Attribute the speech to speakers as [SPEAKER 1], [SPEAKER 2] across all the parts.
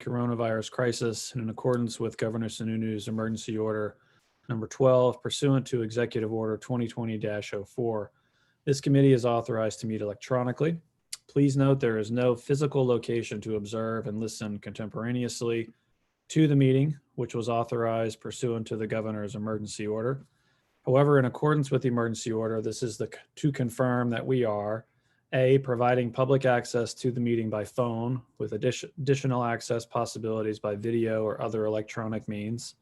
[SPEAKER 1] coronavirus crisis and in accordance with Governor Sununu's emergency order number 12 pursuant to Executive Order 2020-04. This committee is authorized to meet electronically. Please note there is no physical location to observe and listen contemporaneously to the meeting, which was authorized pursuant to the governor's emergency order. However, in accordance with the emergency order, this is to confirm that we are A, providing public access to the meeting by phone with additional access possibilities by video or other electronic means.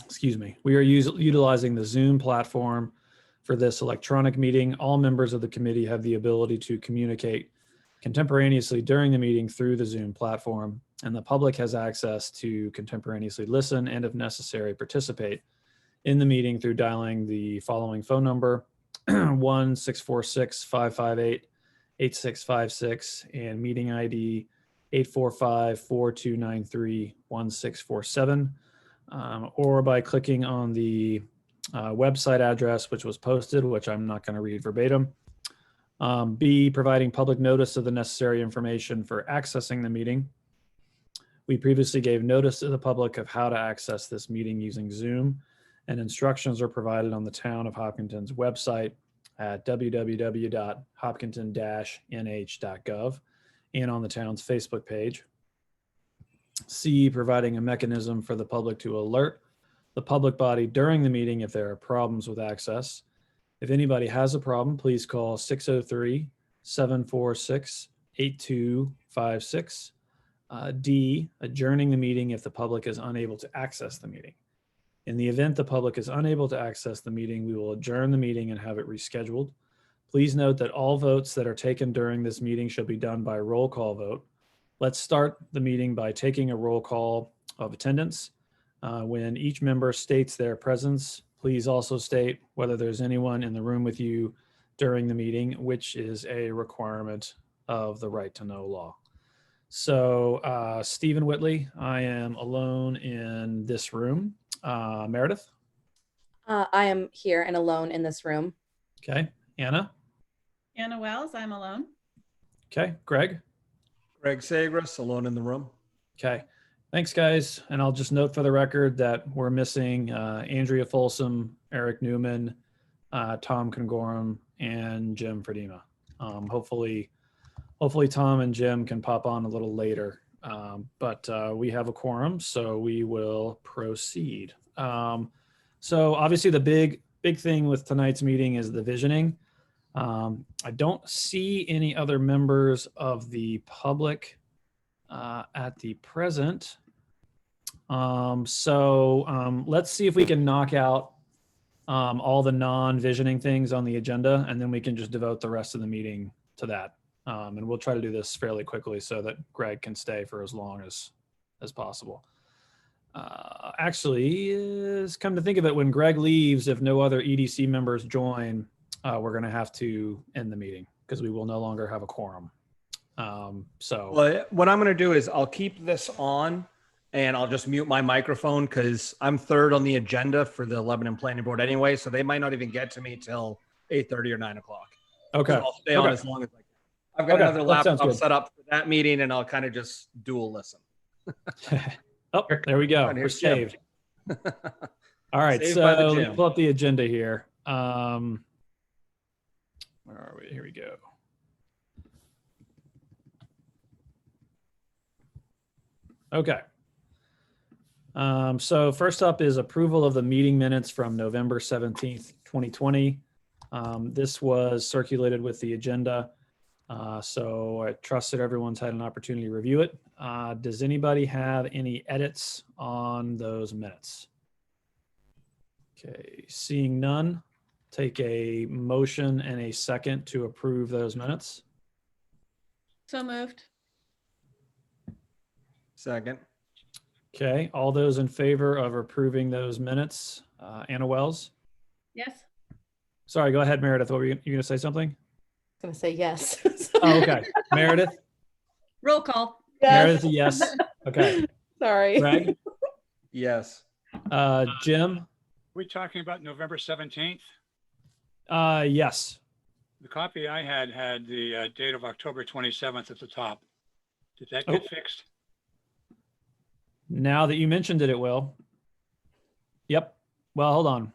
[SPEAKER 1] Excuse me. We are utilizing the Zoom platform for this electronic meeting. All members of the committee have the ability to communicate contemporaneously during the meeting through the Zoom platform, and the public has access to contemporaneously listen and, if necessary, participate in the meeting through dialing the following phone number, 1-646-558-8656, and meeting ID 845-4293-1647. Or by clicking on the website address, which was posted, which I'm not going to read verbatim. B, providing public notice of the necessary information for accessing the meeting. We previously gave notice to the public of how to access this meeting using Zoom, and instructions are provided on the Town of Hopkinton's website at www.hopkinton-nh.gov and on the town's Facebook page. C, providing a mechanism for the public to alert the public body during the meeting if there are problems with access. If anybody has a problem, please call 603-746-8256. D, adjourning the meeting if the public is unable to access the meeting. In the event the public is unable to access the meeting, we will adjourn the meeting and have it rescheduled. Please note that all votes that are taken during this meeting shall be done by roll call vote. Let's start the meeting by taking a roll call of attendance. When each member states their presence, please also state whether there's anyone in the room with you during the meeting, which is a requirement of the right to know law. So Stephen Whitley, I am alone in this room. Meredith?
[SPEAKER 2] I am here and alone in this room.
[SPEAKER 1] Okay. Anna?
[SPEAKER 3] Anna Wells, I'm alone.
[SPEAKER 1] Okay. Greg?
[SPEAKER 4] Greg Sagris, alone in the room.
[SPEAKER 1] Okay. Thanks, guys. And I'll just note for the record that we're missing Andrea Folsom, Eric Newman, Tom Congorum, and Jim Fredyma. Hopefully Tom and Jim can pop on a little later. But we have a quorum, so we will proceed. So obviously the big thing with tonight's meeting is the visioning. I don't see any other members of the public at the present. So let's see if we can knock out all the non-visioning things on the agenda, and then we can just devote the rest of the meeting to that. And we'll try to do this fairly quickly so that Greg can stay for as long as possible. Actually, come to think of it, when Greg leaves, if no other EDC members join, we're going to have to end the meeting because we will no longer have a quorum. So
[SPEAKER 4] well, what I'm going to do is I'll keep this on and I'll just mute my microphone because I'm third on the agenda for the Lebanon Planning Board anyway, so they might not even get to me till 8:30 or 9 o'clock.
[SPEAKER 1] Okay.
[SPEAKER 4] So I'll stay on as long as I can. I've got another laptop set up for that meeting, and I'll kind of just dual listen.
[SPEAKER 1] Oh, there we go. We're saved. All right,
[SPEAKER 4] Saved
[SPEAKER 1] so
[SPEAKER 4] by
[SPEAKER 1] let's pull up the agenda here. Where are we? Here we go. Okay. So first up is approval of the meeting minutes from November 17th, 2020. This was circulated with the agenda. So I trust that everyone's had an opportunity to review it. Does anybody have any edits on those minutes? Okay, seeing none, take a motion and a second to approve those minutes.
[SPEAKER 3] So moved.
[SPEAKER 4] Second.
[SPEAKER 1] Okay, all those in favor of approving those minutes? Anna Wells?
[SPEAKER 3] Yes.
[SPEAKER 1] Sorry, go ahead, Meredith. What were you going to say something?
[SPEAKER 2] I was going to say yes.
[SPEAKER 1] Oh, okay. Meredith?
[SPEAKER 3] Roll call.
[SPEAKER 2] Yes.
[SPEAKER 1] Meredith, yes. Okay.
[SPEAKER 2] Sorry.
[SPEAKER 1] Greg?
[SPEAKER 4] Yes.
[SPEAKER 1] Jim?
[SPEAKER 5] We talking about November 17th?
[SPEAKER 1] Yes.
[SPEAKER 5] The copy I had the date of October 27th at the top. Did that
[SPEAKER 1] Oh.
[SPEAKER 5] get fixed?
[SPEAKER 1] Now that you mentioned it, it will. Yep. Well, hold on.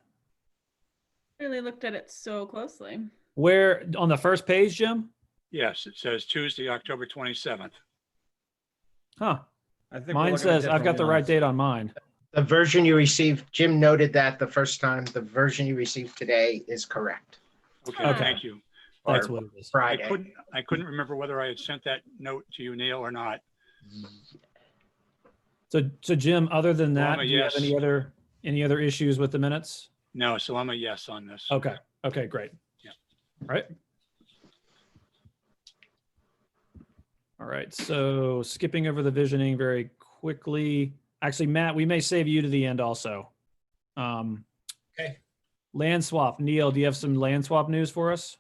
[SPEAKER 3] Really looked at it so closely.
[SPEAKER 1] Where on the first page, Jim?
[SPEAKER 5] Yes, it says Tuesday, October 27th.
[SPEAKER 1] Huh.
[SPEAKER 4] I think we're
[SPEAKER 1] Mine
[SPEAKER 4] looking at
[SPEAKER 1] says I've got
[SPEAKER 4] different
[SPEAKER 1] the right
[SPEAKER 4] ones.
[SPEAKER 1] date on mine.
[SPEAKER 6] The version you received, Jim noted that the first time, the version you received today is correct.
[SPEAKER 5] Okay,
[SPEAKER 1] Okay.
[SPEAKER 5] thank you.
[SPEAKER 1] That's
[SPEAKER 6] Or
[SPEAKER 1] what it is.
[SPEAKER 6] Friday.
[SPEAKER 5] I couldn't remember whether I had sent that note to you, Neil, or not.
[SPEAKER 1] So Jim, other than
[SPEAKER 5] Well,
[SPEAKER 1] that,
[SPEAKER 5] I'm a
[SPEAKER 1] do you have
[SPEAKER 5] yes.
[SPEAKER 1] any other issues with the minutes?
[SPEAKER 5] No, so I'm a yes on this.
[SPEAKER 1] Okay. Okay, great.
[SPEAKER 5] Yeah.
[SPEAKER 1] All right. All right. So skipping over the visioning very quickly. Actually, Matt, we may save you to the end also.
[SPEAKER 6] Okay.
[SPEAKER 1] Land swap. Neil, do you have some land swap news for us?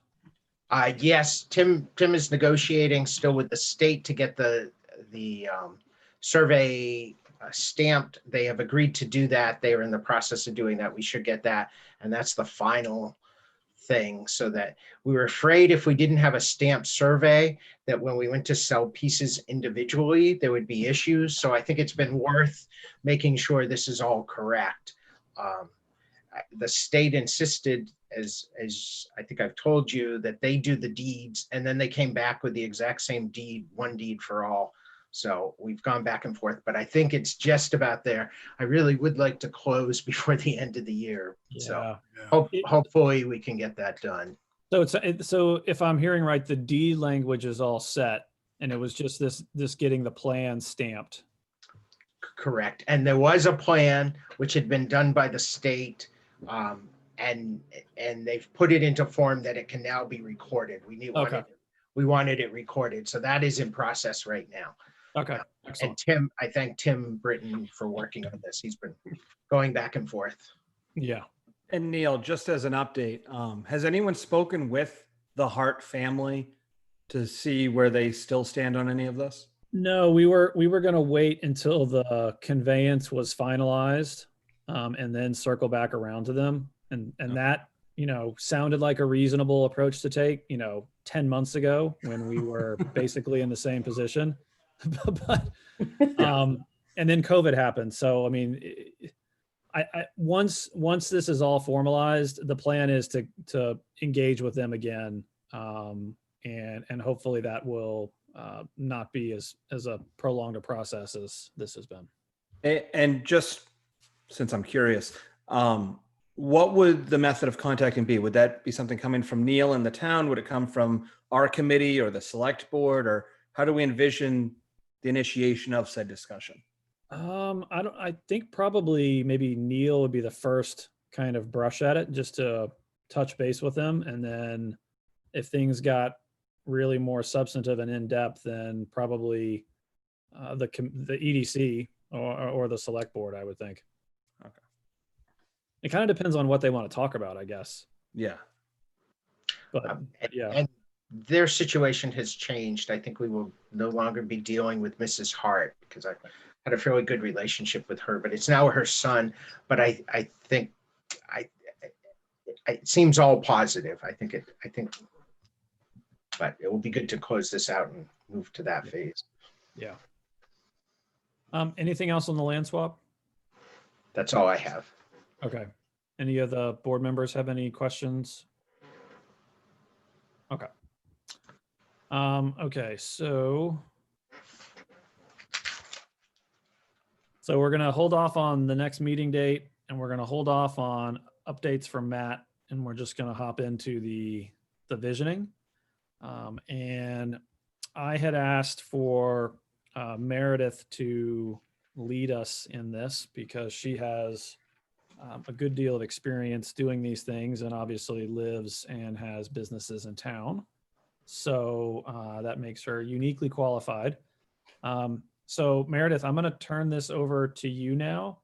[SPEAKER 6] Yes, Tim is negotiating still with the state to get the survey stamped. They have agreed to do that. They are in the process of doing that. We should get that. And that's the final thing, so that we were afraid if we didn't have a stamped survey, that when we went to sell pieces individually, there would be issues. So I think it's been worth making sure this is all correct. The state insisted, as I think I've told you, that they do the deeds, and then they came back with the exact same deed, one deed for all. So we've gone back and forth, but I think it's just about there. I really would like to close before the end of the year. So hopefully we can get that done.
[SPEAKER 1] So so if I'm hearing right, the D language is all set, and it was just this getting the plan stamped.
[SPEAKER 6] Correct. And there was a plan which had been done by the state, and they've put it into form that it can now be recorded. We wanted it recorded. So that is in process right now.
[SPEAKER 1] Okay.
[SPEAKER 6] And
[SPEAKER 1] Excellent.
[SPEAKER 6] I thank Tim Britton for working on this. He's been going back and forth.
[SPEAKER 1] Yeah.
[SPEAKER 4] And Neil, just as an update, has anyone spoken with the Hart family to see where they still stand on any of this?
[SPEAKER 1] No, we were going to wait until the conveyance was finalized, and then circle back around to them. And that, sounded like a reasonable approach to take, 10 months ago when we were basically in the same position. But and then COVID happened. So, I mean, once this is all formalized, the plan is to engage with them again. And hopefully that will not be as a prolonged a process as this has been.
[SPEAKER 4] And just since I'm curious, what would the method of contacting be? Would that be something coming from Neil in the town? Would it come from our committee or the select board, or how do we envision the initiation of said discussion?
[SPEAKER 1] I think probably maybe Neil would be the first kind of brush at it, just to touch base with them. And then if things got really more substantive and in depth, then probably the EDC or the select board, I would think.
[SPEAKER 4] Okay.
[SPEAKER 1] It kind of depends on what they want to talk about, I guess.
[SPEAKER 4] Yeah.
[SPEAKER 1] But yeah.
[SPEAKER 6] And their situation has changed. I think we will no longer be dealing with Mrs. Hart, because I had a fairly good relationship with her, but it's now her son. But I think it seems all positive. But it will be good to close this out and move to that phase.
[SPEAKER 1] Yeah. Anything else on the land swap?
[SPEAKER 6] That's all I have.
[SPEAKER 1] Okay. Any of the board members have any questions? Okay. Okay, so we're going to hold off on the next meeting date, and we're going to hold off on updates from Matt, and we're just going to hop into the visioning. And I had asked for Meredith to lead us in this because she has a good deal of experience doing these things, and obviously lives and has businesses in town. So that makes her uniquely qualified. So Meredith, I'm going to turn this over to you now.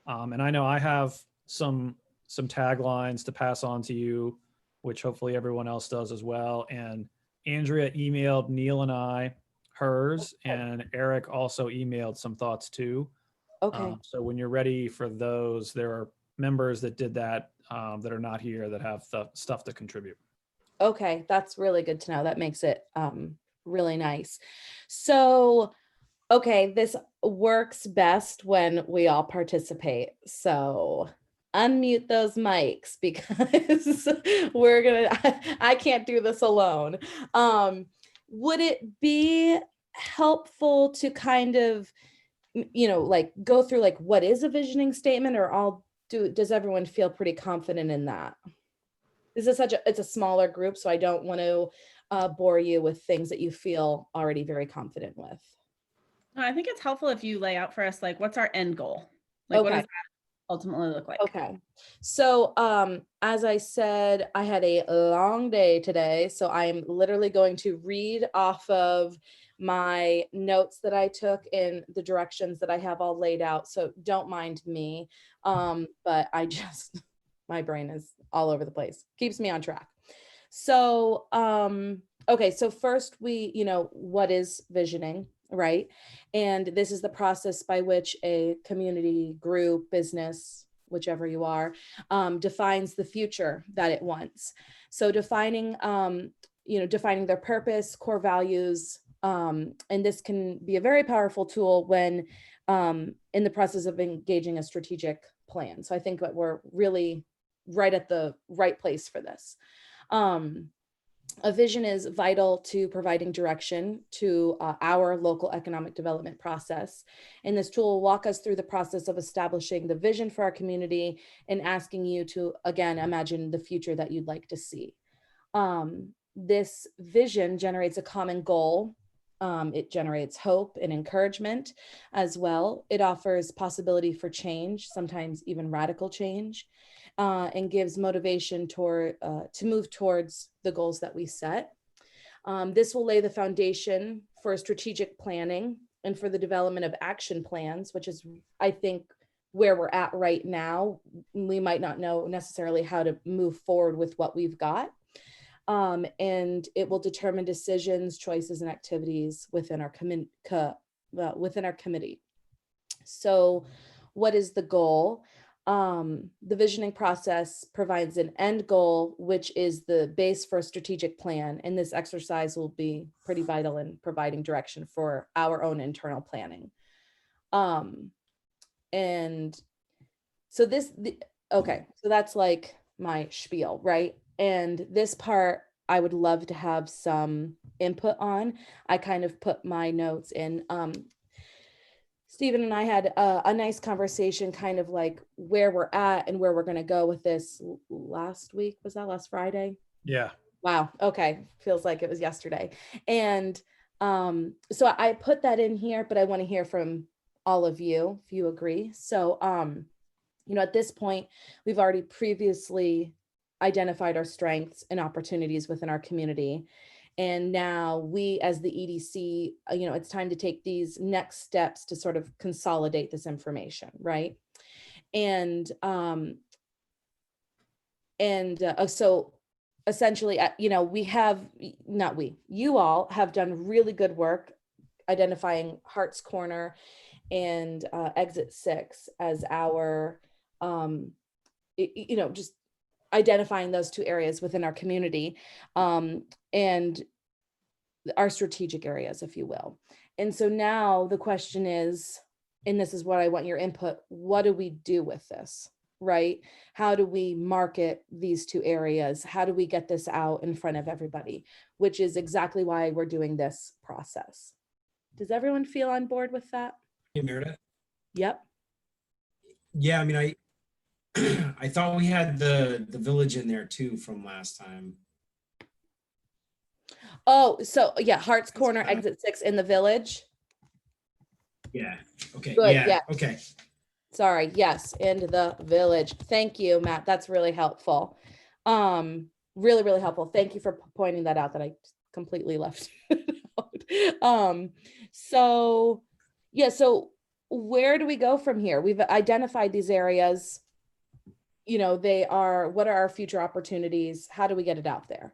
[SPEAKER 1] And I know I have some taglines to pass on to you, which hopefully everyone else does as well. And Andrea emailed Neil and I hers, and Eric also emailed some thoughts too.
[SPEAKER 2] Okay.
[SPEAKER 1] So when you're ready for those, there are members that did that that are not here that have the stuff to contribute.
[SPEAKER 2] Okay. That's really good to know. That makes it really nice. So, okay, this works best when we all participate. So unmute those mics because I can't do this alone. Would it be helpful to kind of, like go through like what is a visioning statement, or does everyone feel pretty confident in that? This is it's a smaller group, so I don't want to bore you with things that you feel already very confident with.
[SPEAKER 3] No, I think it's helpful if you lay out for us, like, what's our end goal? Like, what does
[SPEAKER 2] Okay.
[SPEAKER 3] that ultimately look like?
[SPEAKER 2] Okay. So, as I said, I had a long day today, so I'm literally going to read off of my notes that I took in the directions that I have all laid out. So don't mind me. But my brain is all over the place, keeps me on track. So, okay. So first what is visioning, right? And this is the process by which a community, group, business, whichever you are, defines the future that it wants. So defining their purpose, core values, and this can be a very powerful tool when in the process of engaging a strategic plan. So I think that we're really right at the right place for this. A vision is vital to providing direction to our local economic development process. And this tool will walk us through the process of establishing the vision for our community and asking you to, again, imagine the future that you'd like to see. This vision generates a common goal. It generates hope and encouragement as well. It offers possibility for change, sometimes even radical change. And gives motivation to move towards the goals that we set. This will lay the foundation for strategic planning and for the development of action plans, which is, I think, where we're at right now. We might not know necessarily how to move forward with what we've got. And it will determine decisions, choices, and activities within our committee. So what is the goal? The visioning process provides an end goal, which is the base for a strategic plan. And this exercise will be pretty vital in providing direction for our own internal planning. And so okay, so that's like my spiel, right? And this part, I would love to have some input on. I kind of put my notes in. Stephen and I had a nice conversation, kind of like where we're at and where we're going to go with this last week. Was that last Friday?
[SPEAKER 1] Yeah.
[SPEAKER 2] Wow. Okay. Feels like it was yesterday. And so I put that in here, but I want to hear from all of you if you agree. So, at this point, we've already previously identified our strengths and opportunities within our community. And now we, as the EDC, it's time to take these next steps to sort of consolidate this information, right? And so essentially, you all have done really good work identifying Hart's Corner and Exit 6 as our, just identifying those two areas within our community, and our strategic areas, if you will. And so now the question is, and this is what I want your input, what do we do with this, right? How do we market these two areas? How do we get this out in front of everybody? Which is exactly why we're doing this process. Does everyone feel on board with that?
[SPEAKER 7] Hey, Meredith.
[SPEAKER 2] Yep.
[SPEAKER 7] Yeah, I mean, I thought we had the village in there too from last time.
[SPEAKER 2] Oh, so yeah, Hart's Corner, Exit 6 in the village.
[SPEAKER 7] Yeah. Okay.
[SPEAKER 2] Good,
[SPEAKER 7] Yeah.
[SPEAKER 2] yeah.
[SPEAKER 7] Okay.
[SPEAKER 2] Sorry. Yes, in the village. Thank you, Matt. That's really helpful. Really, really helpful. Thank you for pointing that out, that I completely left it out. So yeah, so where do we go from here? We've identified these areas. What are our future opportunities? How do we get it out there?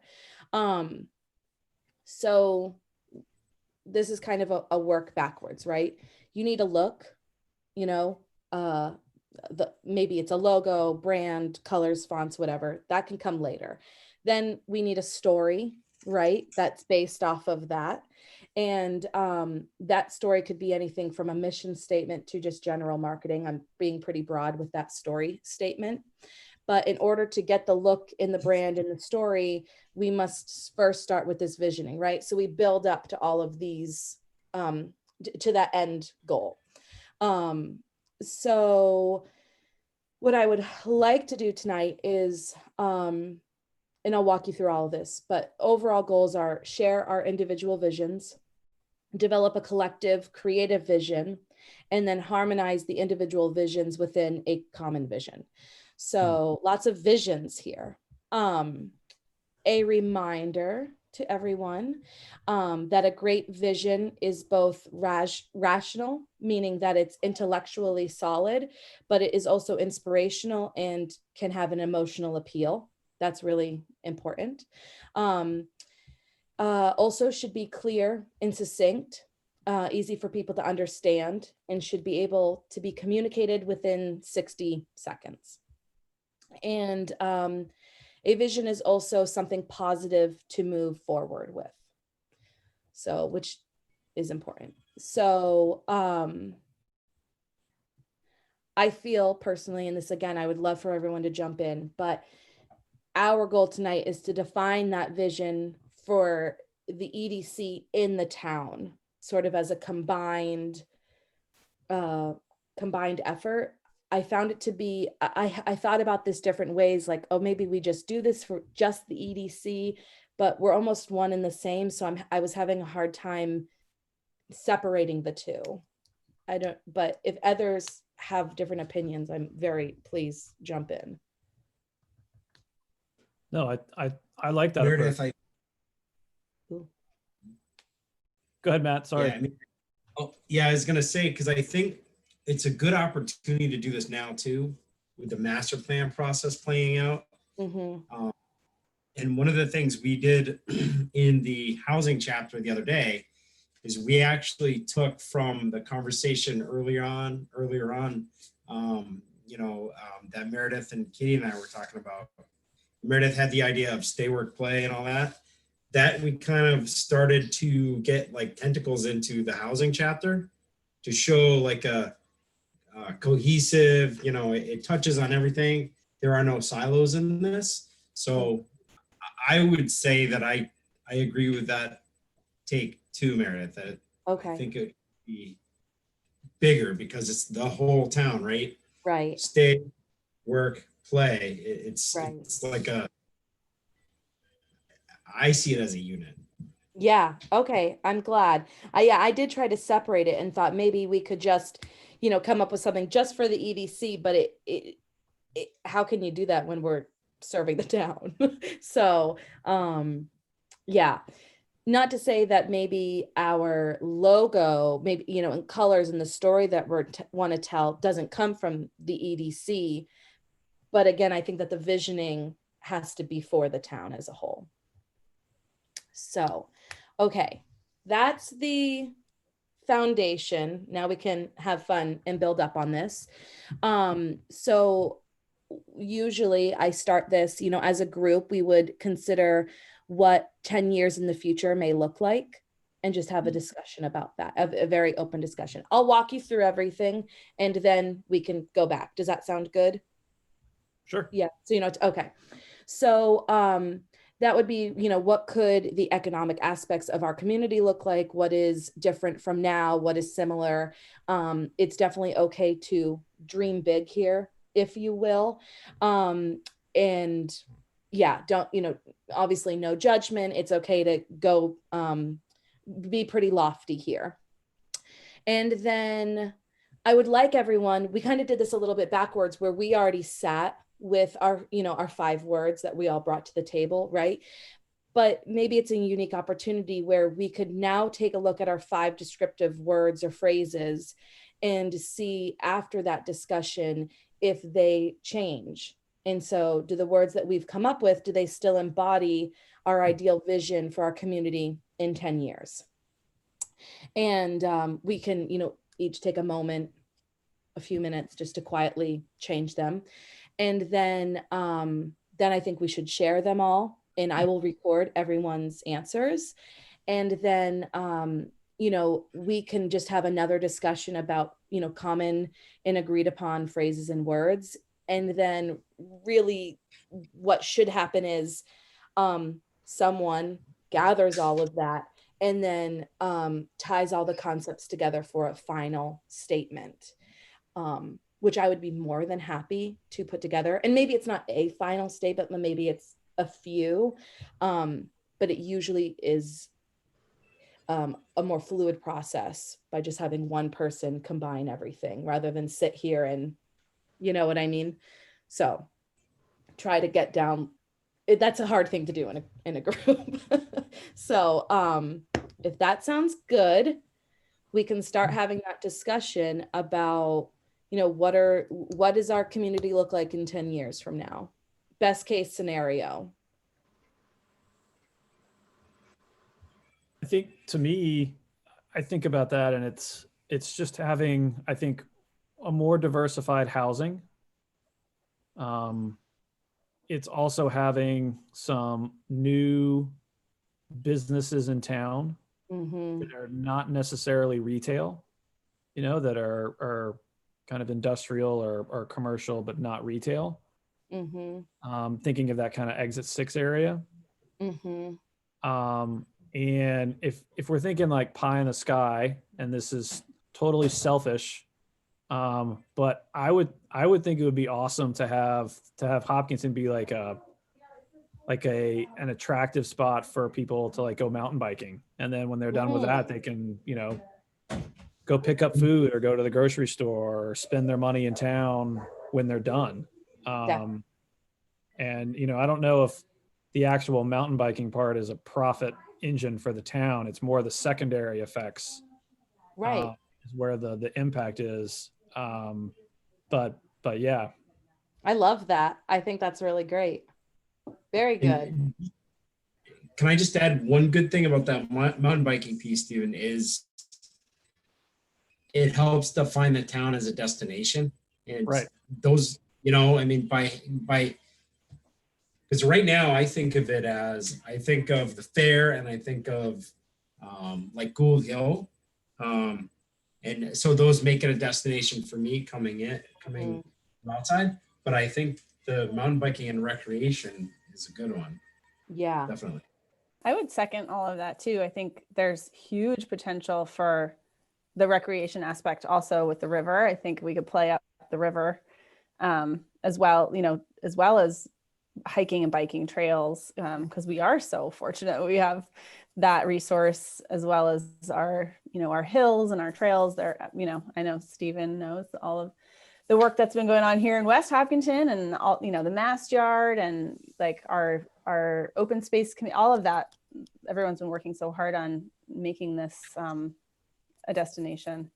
[SPEAKER 2] So this is kind of a work backwards, right? You need a look, maybe it's a logo, brand, colors, fonts, whatever. That can come later. Then we need a story, right? That's based off of that. And that story could be anything from a mission statement to just general marketing. I'm being pretty broad with that story statement. But in order to get the look in the brand and the story, we must first start with this visioning, right? So we build up to all of these, to that end goal. So what I would like to do tonight is, and I'll walk you through all of this, but overall goals are share our individual visions, develop a collective creative vision, and then harmonize the individual visions within a common vision. So lots of visions here. A reminder to everyone that a great vision is both rational, meaning that it's intellectually solid, but it is also inspirational and can have an emotional appeal. That's really important. Also should be clear and succinct, easy for people to understand, and should be able to be communicated within 60 seconds. And a vision is also something positive to move forward with. So, which is important. So, I feel personally, and this again, I would love for everyone to jump in, but our goal tonight is to define that vision for the EDC in the town, sort of as a combined effort. I found it to be, I thought about this different ways, like, oh, maybe we just do this for just the EDC, but we're almost one and the same. So I was having a hard time separating the two. But if others have different opinions, please jump in.
[SPEAKER 1] No, I like that
[SPEAKER 7] Meredith,
[SPEAKER 1] approach. Go ahead, Matt. Sorry.
[SPEAKER 7] I was gonna say, because I think it's a good opportunity to do this now too, with the master plan process playing out.
[SPEAKER 2] Mm-hmm.
[SPEAKER 7] And one of the things we did in the housing chapter the other day is we actually took from the conversation earlier on, that Meredith and Katie and I were talking about. Meredith had the idea of stay, work, play and all that we kind of started to get like tentacles into the housing chapter to show like a cohesive, it touches on everything. There are no silos in this. So I would say that I agree with that take too, Meredith, that
[SPEAKER 2] Okay.
[SPEAKER 7] I think it would be bigger because it's the whole town, right?
[SPEAKER 2] Right.
[SPEAKER 7] Stay, work, play. It's like I see it as a unit.
[SPEAKER 2] Yeah. Okay. I'm glad. I did try to separate it and thought maybe we could just, come up with something just for the EDC, but it how can you do that when we're serving the town? So, yeah. Not to say that maybe our logo, maybe, and colors and the story that we want to tell doesn't come from the EDC. But again, I think that the visioning has to be for the town as a whole. So, okay, that's the foundation. Now we can have fun and build up on this. So usually I start this, as a group, we would consider what 10 years in the future may look like and just have a discussion about that, a very open discussion. I'll walk you through everything and then we can go back. Does that sound good?
[SPEAKER 1] Sure.
[SPEAKER 2] Yeah. So, okay. So, that would be, what could the economic aspects of our community look like? What is different from now? What is similar? It's definitely okay to dream big here, if you will. And yeah, don't, obviously no judgment. It's okay to go be pretty lofty here. And then I would like everyone, we kind of did this a little bit backwards where we already sat with our, our 5 words that we all brought to the table, right? But maybe it's a unique opportunity where we could now take a look at our 5 descriptive words or phrases and see after that discussion if they change. And so do the words that we've come up with, do they still embody our ideal vision for our community in 10 years? And we can, each take a moment, a few minutes just to quietly change them. And then I think we should share them all and I will record everyone's answers. And then, you know, we can just have another discussion about, you know, common and agreed upon phrases and words. And then really what should happen is someone gathers all of that and then ties all the concepts together for a final statement, which I would be more than happy to put together. And maybe it's not a final statement, but maybe it's a few, but it usually is a more fluid process by just having one person combine everything rather than sit here and, you know what I mean? So try to get down. That's a hard thing to do in a group. So if that sounds good, we can start having that discussion about, you know, what does our community look like in 10 years from now? Best case scenario.
[SPEAKER 1] I think, to me, I think about that, and it's just having, I think, a more diversified housing. It's also having some new businesses in town that are not necessarily retail, you know, that are kind of industrial or commercial, but not retail. Thinking of that kind of exit 6 area. And if we're thinking like pie in the sky, and this is totally selfish, but I would think it would be awesome to have Hopkinton be like an attractive spot for people to like go mountain biking, and then when they're done with that, they can, you know, go pick up food or go to the grocery store or spend their money in town when they're done. And you know, I don't know if the actual mountain biking part is a profit engine for the town. It's more the secondary effects,
[SPEAKER 2] Right.
[SPEAKER 1] is where the impact is. But yeah.
[SPEAKER 2] I love that. I think that's really great. Very good.
[SPEAKER 7] And can I just add one good thing about that mountain biking piece, Stephen, is it helps define the town as a destination. And
[SPEAKER 1] Right.
[SPEAKER 7] those, you know, I mean, by because right now I think of it as, I think of the fair and I think of like Gould Hill. And so those make it a destination for me coming from outside. But I think the mountain biking and recreation is a good one.
[SPEAKER 2] Yeah.
[SPEAKER 7] Definitely.
[SPEAKER 3] I would second all of that too. I think there's huge potential for the recreation aspect also with the river. I think we could play up the river as well, you know, as well as hiking and biking trails, because we are so fortunate. We have that resource as well as our, you know, our hills and our trails there. You know, I know Stephen knows all of the work that's been going on here in West Hopkinton and all, you know, the Mast Yard and like our open space, all of that. Everyone's been working so hard on making this a destination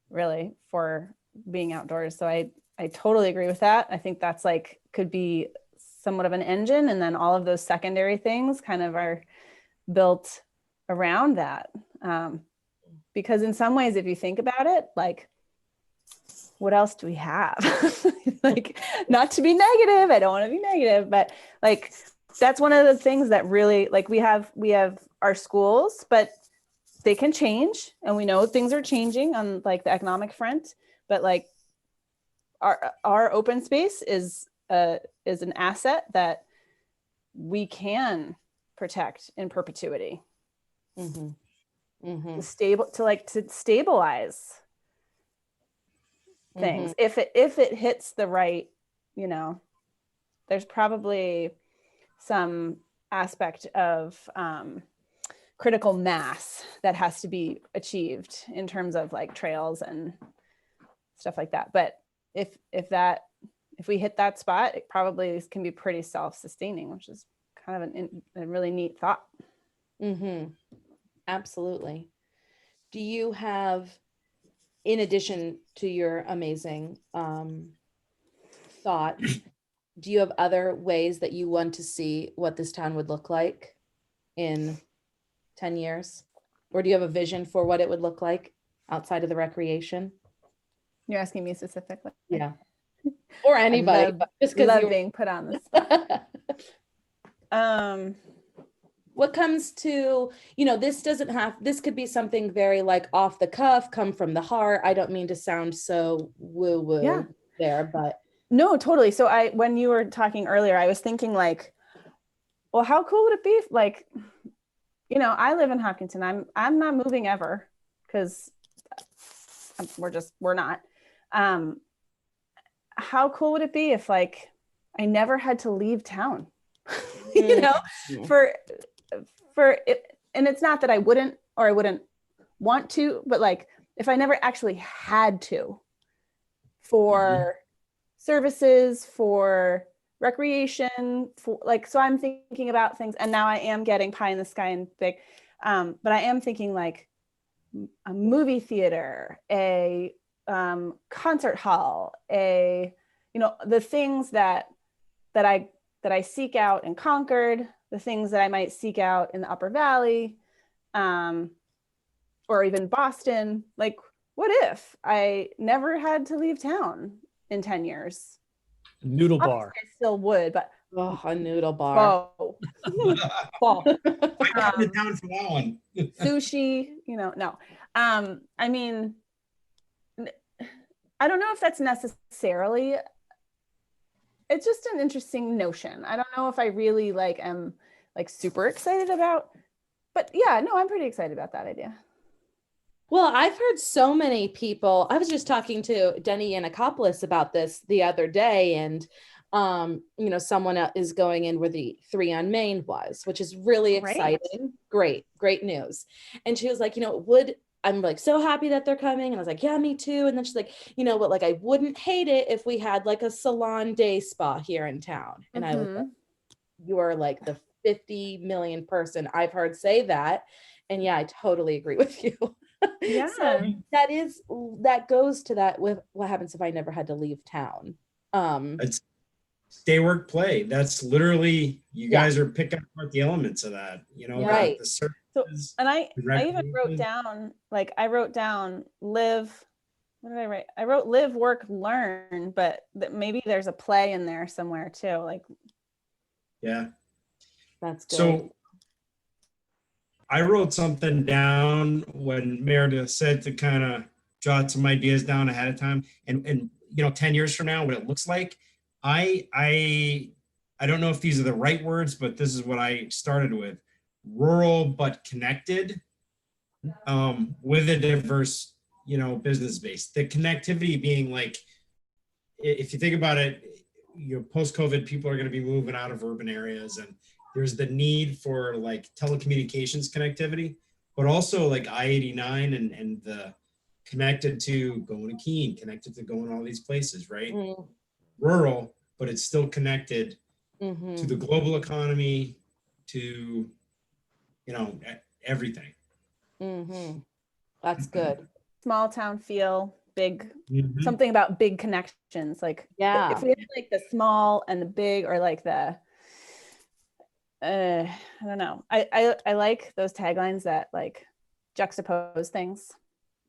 [SPEAKER 3] really for being outdoors. So I totally agree with that. I think that's like, could be somewhat of an engine, and then all of those secondary things kind of are built around that. Because in some ways, if you think about it, like, what else do we have? Like, not to be negative, I don't want to be negative, but like, that's one of the things that really, like, we have our schools, but they can change, and we know things are changing on like the economic front, but like our open space is an asset that we can protect in perpetuity. To stabilize things. If it hits the right, you know, there's probably some aspect of critical mass that has to be achieved in terms of like trails and stuff like that. But if we hit that spot, it probably can be pretty self-sustaining, which is kind of a really neat thought.
[SPEAKER 2] Absolutely. Do you have, in addition to your amazing thought, do you have other ways that you want to see what this town would look like in 10 years? Or do you have a vision for what it would look like outside of the recreation?
[SPEAKER 3] You're asking me specifically?
[SPEAKER 2] Yeah. Or anybody, but just because
[SPEAKER 3] love
[SPEAKER 2] you're
[SPEAKER 3] being put on the spot.
[SPEAKER 2] What comes to, this could be something very like off the cuff, come from the heart. I don't mean to sound so woo woo
[SPEAKER 3] Yeah.
[SPEAKER 2] there, but
[SPEAKER 3] No, totally. So when you were talking earlier, I was thinking like, well, how cool would it be if, like, I live in Hopkinton. I'm not moving ever because we're not. How cool would it be if, like, I never had to leave town, for it, and it's not that I wouldn't want to, but like if I never actually had to for services, for recreation, for like, so I'm thinking about things, and now I am getting pie in the sky and big, but I am thinking like a movie theater, a concert hall, the things that I seek out in Concord, the things that I might seek out in the Upper Valley, or even Boston. Like, what if I never had to leave town in 10 years?
[SPEAKER 1] Noodle
[SPEAKER 3] Obviously,
[SPEAKER 1] bar.
[SPEAKER 3] I still would, but
[SPEAKER 2] a noodle bar.
[SPEAKER 3] oh,
[SPEAKER 7] I come to town for that one.
[SPEAKER 3] sushi, no. I mean, I don't know if that's necessarily, it's just an interesting notion. I don't know if I really am super excited about, but yeah, no, I'm pretty excited about that idea.
[SPEAKER 2] Well, I've heard so many people. I was just talking to Denny Yanakopoulos about this the other day, and someone is going in where the 3 on Main was, which is really exciting. Great news. And she was like, I'm like so happy that they're coming. And I was like, yeah, me too. And then she's like, but like, I wouldn't hate it if we had like a salon day spa here in town. And I was like, you are like the 50 million person I've heard say that. And yeah, I totally agree with you.
[SPEAKER 3] Yeah.
[SPEAKER 2] So that goes to that with what happens if I never had to leave town.
[SPEAKER 7] It's stay, work, play. That's literally, you guys are picking apart the elements of that,
[SPEAKER 2] Right.
[SPEAKER 7] the services,
[SPEAKER 3] So, and I even wrote
[SPEAKER 7] recreation.
[SPEAKER 3] down, live. What did I write? I wrote live, work, learn, but maybe there's a play in there somewhere too. Like,
[SPEAKER 7] Yeah.
[SPEAKER 2] That's good.
[SPEAKER 7] So I wrote something down when Meredith said to kind of jot some ideas down ahead of time, and 10 years from now, what it looks like. I don't know if these are the right words, but this is what I started with: rural but connected, with a diverse, business base. The connectivity being like, if you think about it, post-COVID, people are going to be moving out of urban areas, and there's the need for like telecommunications connectivity, but also like I-89 and the connected to going to Keene, connected to going all these places, right? Rural, but it's still connected to the global economy, to everything.
[SPEAKER 2] That's good.
[SPEAKER 3] small town feel, big, something about big connections. Like, if we have like the small and the big, or like the, I don't know. I like those taglines that like juxtapose things.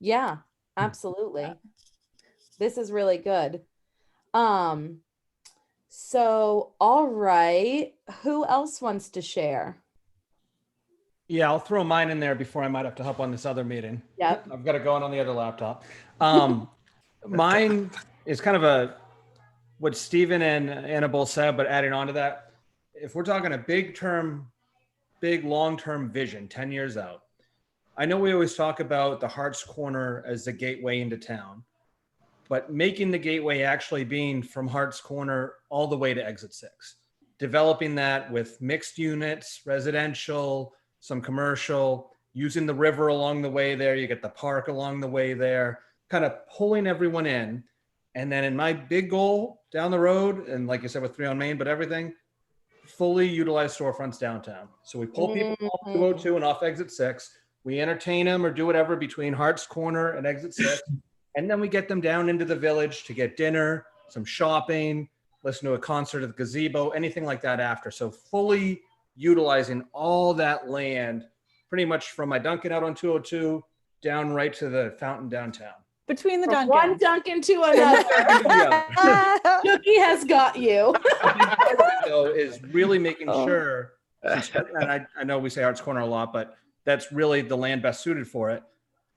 [SPEAKER 2] Yeah, absolutely. This is really good. So, all right. Who else wants to share?
[SPEAKER 4] Yeah, I'll throw mine in there before I might have to hop on this other meeting.
[SPEAKER 2] Yep.
[SPEAKER 4] I've got it going on the other laptop. Mine is kind of what Stephen and Anna both said, but adding on to that, if we're talking a big long-term vision, 10 years out, I know we always talk about the Hart's Corner as the gateway into town, but making the gateway actually being from Hart's Corner all the way to exit 6, developing that with mixed units, residential, some commercial, using the river along the way there. You get the park along the way there, kind of pulling everyone in. And then in my big goal down the road, and like you said with 3 on Main, but everything, fully utilize storefronts downtown. So we pull people off 202 and off exit 6. We entertain them or do whatever between Hart's Corner and exit 6. And then we get them down into the village to get dinner, some shopping, listen to a concert at the gazebo, anything like that after. So fully utilizing all that land, pretty much from my Dunkin' out on 202 down right to the fountain downtown.
[SPEAKER 3] Between the
[SPEAKER 2] From one
[SPEAKER 3] Duncans.
[SPEAKER 2] Duncan to another. Cookie has got you.
[SPEAKER 4] A big part of it, though, is really making
[SPEAKER 2] Oh.
[SPEAKER 4] sure, and I know we say Arts Corner a lot, but that's really the land best suited for it.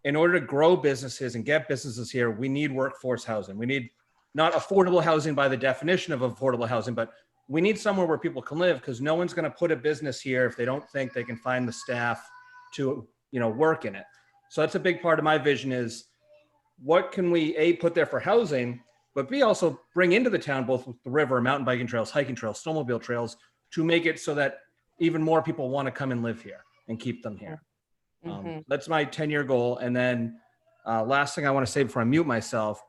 [SPEAKER 4] In order to grow businesses and get businesses here, we need workforce housing. We need not affordable housing by the definition of affordable housing, but we need somewhere where people can live, because no one's going to put a business here if they don't think they can find the staff to, work in it. So that's a big part of my vision is what can we, A, put there for housing, but B, also bring into the town, both with the river, mountain biking trails, hiking trails, snowmobile trails, to make it so that even more people want to come and live here and keep them here. That's my 10-year goal. And then last thing I want to say before I mute myself,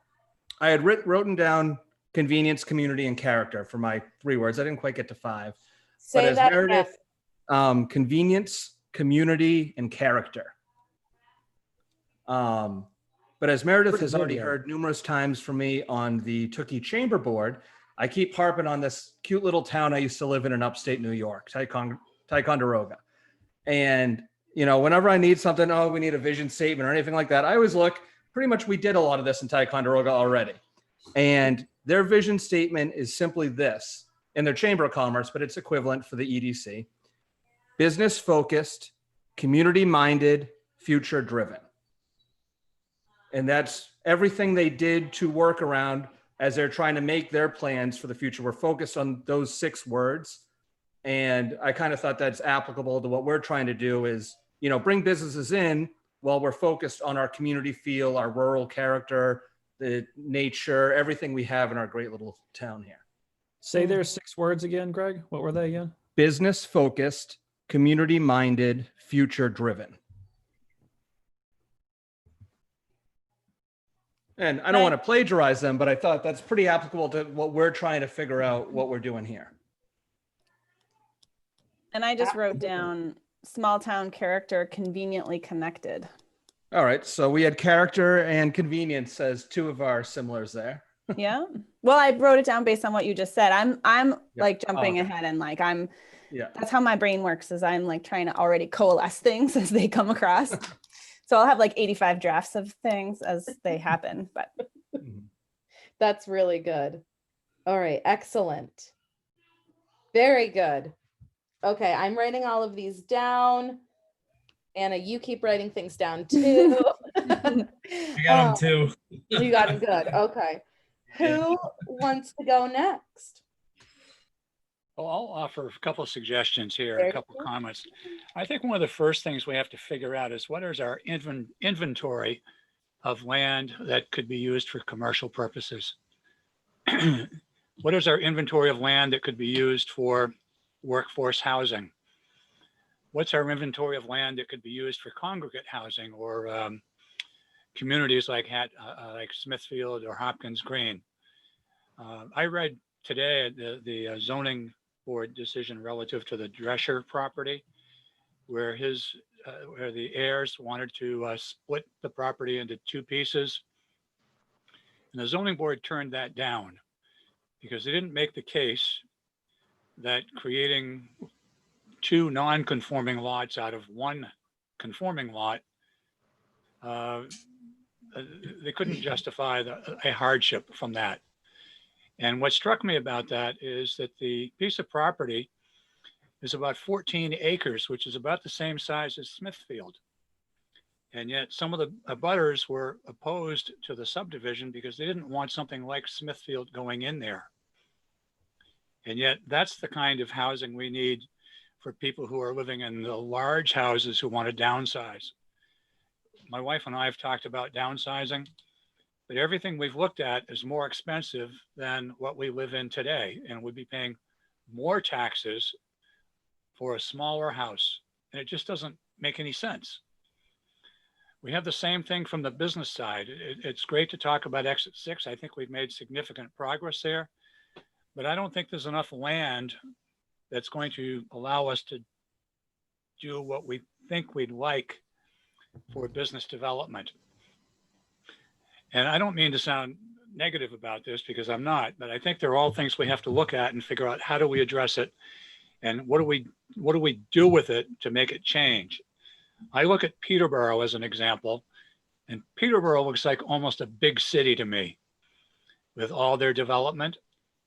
[SPEAKER 4] I had written down convenience, community, and character for my 3 words. I didn't quite get to 5.
[SPEAKER 2] Say
[SPEAKER 4] but as
[SPEAKER 2] that
[SPEAKER 4] Meredith,
[SPEAKER 2] again.
[SPEAKER 4] Convenience, community, and character. But as Meredith has already heard numerous times from me on the Tookie Chamber Board, I keep harping on this cute little town I used to live in upstate New York, Ticonderoga. And, whenever I need something, we need a vision statement or anything like that, I always look, pretty much we did a lot of this in Ticonderoga already. And their vision statement is simply this, in their Chamber of Commerce, but it's equivalent for the EDC: business focused, community minded, future driven. And that's everything they did to work around as they're trying to make their plans for the future. We're focused on those 6 words. And I kind of thought that's applicable to what we're trying to do is, bring businesses in while we're focused on our community feel, our rural character, the nature, everything we have in our great little town here.
[SPEAKER 1] Say there's 6 words again, Greg. What were they again?
[SPEAKER 4] Business focused, community minded, future driven. And I don't want to plagiarize them, but I thought that's pretty applicable to what we're trying to figure out what we're doing here.
[SPEAKER 3] And I just wrote down small town character, conveniently connected.
[SPEAKER 4] All right. So we had character and convenience as 2 of our similars there.
[SPEAKER 3] Yeah. Well, I wrote it down based on what you just said. I'm
[SPEAKER 4] Yeah.
[SPEAKER 3] like jumping
[SPEAKER 4] Okay.
[SPEAKER 3] ahead and like
[SPEAKER 4] Yeah.
[SPEAKER 3] that's how my brain works, is I'm like trying to already coalesce things as they come across. So I'll have like 85 drafts of things as they happen, but
[SPEAKER 2] That's really good. All right, excellent. Very good. Okay, I'm writing all of these down. Anna, you keep writing things down too.
[SPEAKER 7] I got them too.
[SPEAKER 2] You got them good. Okay. Who wants to go next?
[SPEAKER 5] Well, I'll offer a couple of suggestions here,
[SPEAKER 2] Very
[SPEAKER 5] a couple of
[SPEAKER 2] good.
[SPEAKER 5] comments. I think one of the first things we have to figure out is what is our inventory of land that could be used for commercial purposes? What is our inventory of land that could be used for workforce housing? What's our inventory of land that could be used for congregate housing or communities like Smithfield or Hopkins Green? I read today the zoning board decision relative to the Drescher property, where where the heirs wanted to split the property into 2 pieces. And the zoning board turned that down because they didn't make the case that creating 2 non-conforming lots out of 1 conforming lot, they couldn't justify a hardship from that. And what struck me about that is that the piece of property is about 14 acres, which is about the same size as Smithfield. And yet some of the abutters were opposed to the subdivision because they didn't want something like Smithfield going in there. And yet that's the kind of housing we need for people who are living in the large houses who want to downsize. My wife and I have talked about downsizing, but everything we've looked at is more expensive than what we live in today. And we'd be paying more taxes for a smaller house. And it just doesn't make any sense. We have the same thing from the business side. It's great to talk about Exit 6. I think we've made significant progress there, but I don't think there's enough land that's going to allow us to do what we think we'd like for business development. And I don't mean to sound negative about this because I'm not, but I think they're all things we have to look at and figure out how do we address it and what do we do with it to make it change. I look at Peterborough as an example, And Peterborough looks like almost a big city to me with all their development.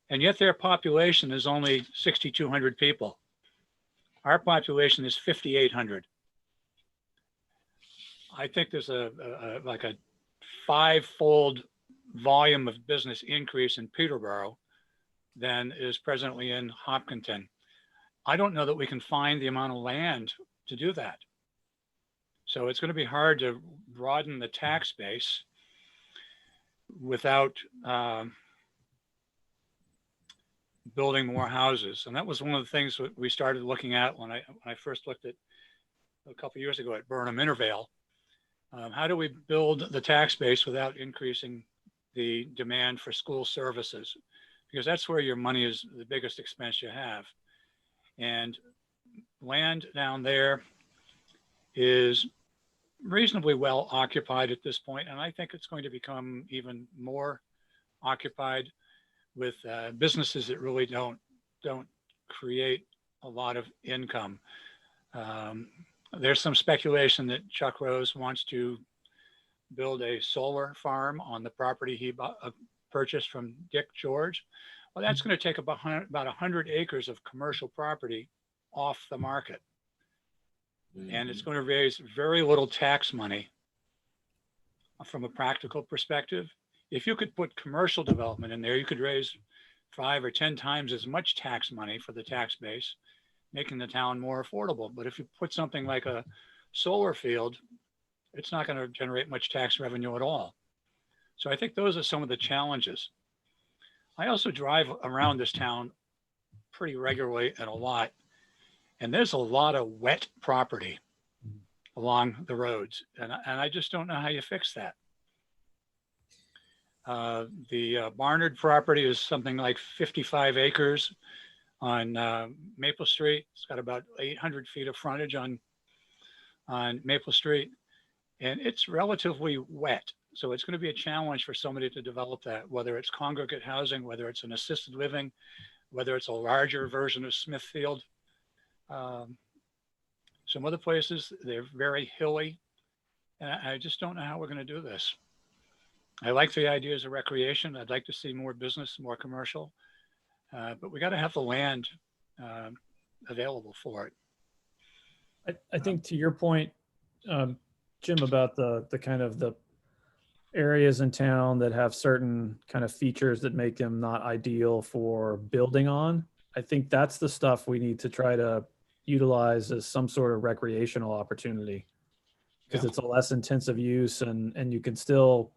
[SPEAKER 5] And yet their population is only 6,200 people. Our population is 5,800. I think there's like a five-fold volume of business increase in Peterborough than is presently in Hopkinton. I don't know that we can find the amount of land to do that. So it's going to be hard to broaden the tax base without building more houses. And that was one of the things that we started looking at when I first looked at a couple of years ago at Burnham Intervale. How do we build the tax base without increasing the demand for school services? Because that's where your money is the biggest expense you have. And land down there is reasonably well occupied at this point, and I think it's going to become even more occupied with businesses that really don't create a lot of income. There's some speculation that Chuck Rose wants to build a solar farm on the property he purchased from Dick George. Well, that's going to take about 100 acres of commercial property off the market. And it's going to raise very little tax money from a practical perspective. If you could put commercial development in there, you could raise 5 or 10 times as much tax money for the tax base, making the town more affordable. But if you put something like a solar field, it's not going to generate much tax revenue at all. So I think those are some of the challenges. I also drive around this town pretty regularly and a lot. And there's a lot of wet property along the roads. And I just don't know how you fix that. The Barnard property is something like 55 acres on Maple Street. It's got about 800 feet of frontage on Maple Street. And it's relatively wet. So it's going to be a challenge for somebody to develop that, whether it's congregate housing, whether it's an assisted living, whether it's a larger version of Smithfield. Some other places, they're very hilly. And I just don't know how we're going to do this. I like the ideas of recreation. I'd like to see more business, more commercial, but we got to have the land available for it.
[SPEAKER 1] I think to your point, Jim, about the kind of the areas in town that have certain kind of features that make them not ideal for building on, I think that's the stuff we need to try to utilize as some sort of recreational opportunity, because it's a less intensive use and you can still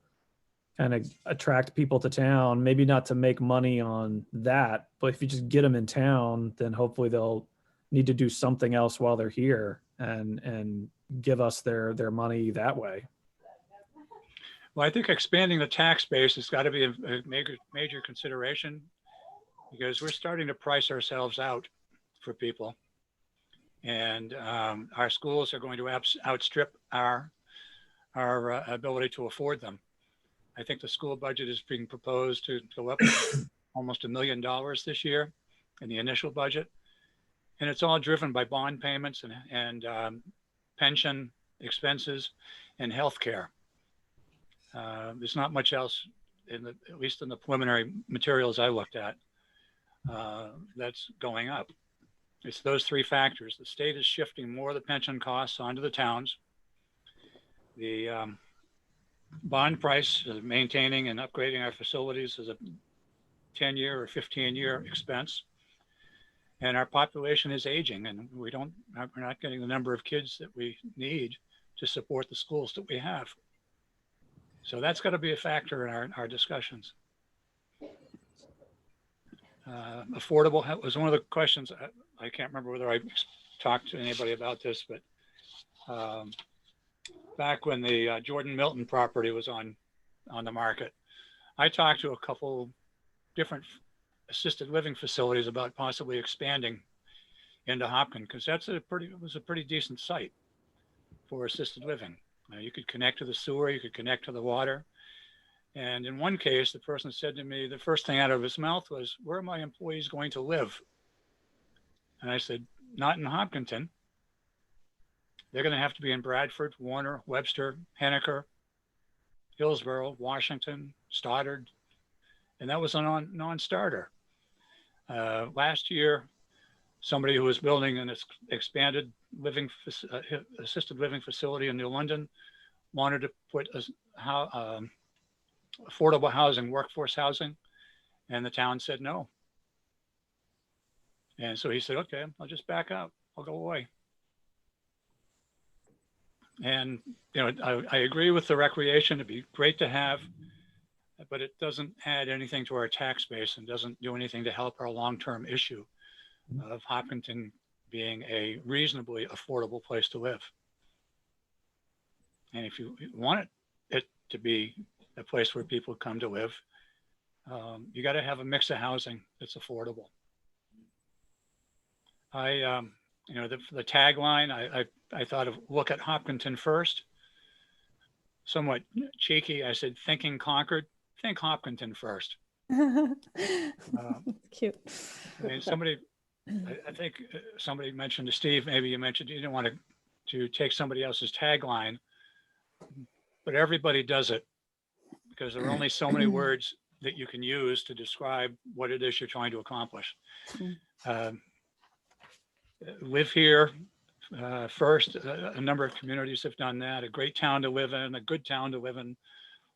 [SPEAKER 1] kind of attract people to town, maybe not to make money on that, but if you just get them in town, then hopefully they'll need to do something else while they're here and give us their money that way.
[SPEAKER 5] Well, I think expanding the tax base has got to be a major consideration, because we're starting to price ourselves out for people. And our schools are going to outstrip our ability to afford them. I think the school budget is being proposed to go up almost $1 million this year in the initial budget. And it's all driven by bond payments and pension expenses and healthcare. There's not much else, at least in the preliminary materials I looked at, that's going up. It's those three factors. The state is shifting more of the pension costs onto the towns. The bond price, maintaining and upgrading our facilities, is a 10-year or 15-year expense. And our population is aging, and we're not getting the number of kids that we need to support the schools that we have. So that's got to be a factor in our discussions. Affordable was one of the questions. I can't remember whether I talked to anybody about this, but back when the Jordan Milton property was on the market, I talked to a couple different assisted living facilities about possibly expanding into Hopkins, because it was a pretty decent site for assisted living. You could connect to the sewer, you could connect to the water. And in one case, the person said to me, the first thing out of his mouth was, "Where are my employees going to live?" And I said, "Not in Hopkinton. They're going to have to be in Bradford, Warner, Webster, Henniker, Hillsborough, Washington, Stoddard, and that was a non-starter. Last year, somebody who was building an expanded assisted living facility in New London wanted to put affordable housing, workforce housing, and the town said no. And so he said, okay, I'll just back up. I'll go away. And, I agree with the recreation. It'd be great to have, but it doesn't add anything to our tax base and doesn't do anything to help our long-term issue of Hopkinton being a reasonably affordable place to live. And if you want it to be a place where people come to live, you got to have a mix of housing that's affordable. The tagline, I thought of look at Hopkinton first. Somewhat cheeky, I said, thinking Concord, think Hopkinton first.
[SPEAKER 3] Cute.
[SPEAKER 5] I mean, I think somebody mentioned to Steve, maybe you mentioned you didn't want to take somebody else's tagline, but everybody does it because there are only so many words that you can use to describe what it is you're trying to accomplish. Live here first. A number of communities have done that. A great town to live in, a good town to live in.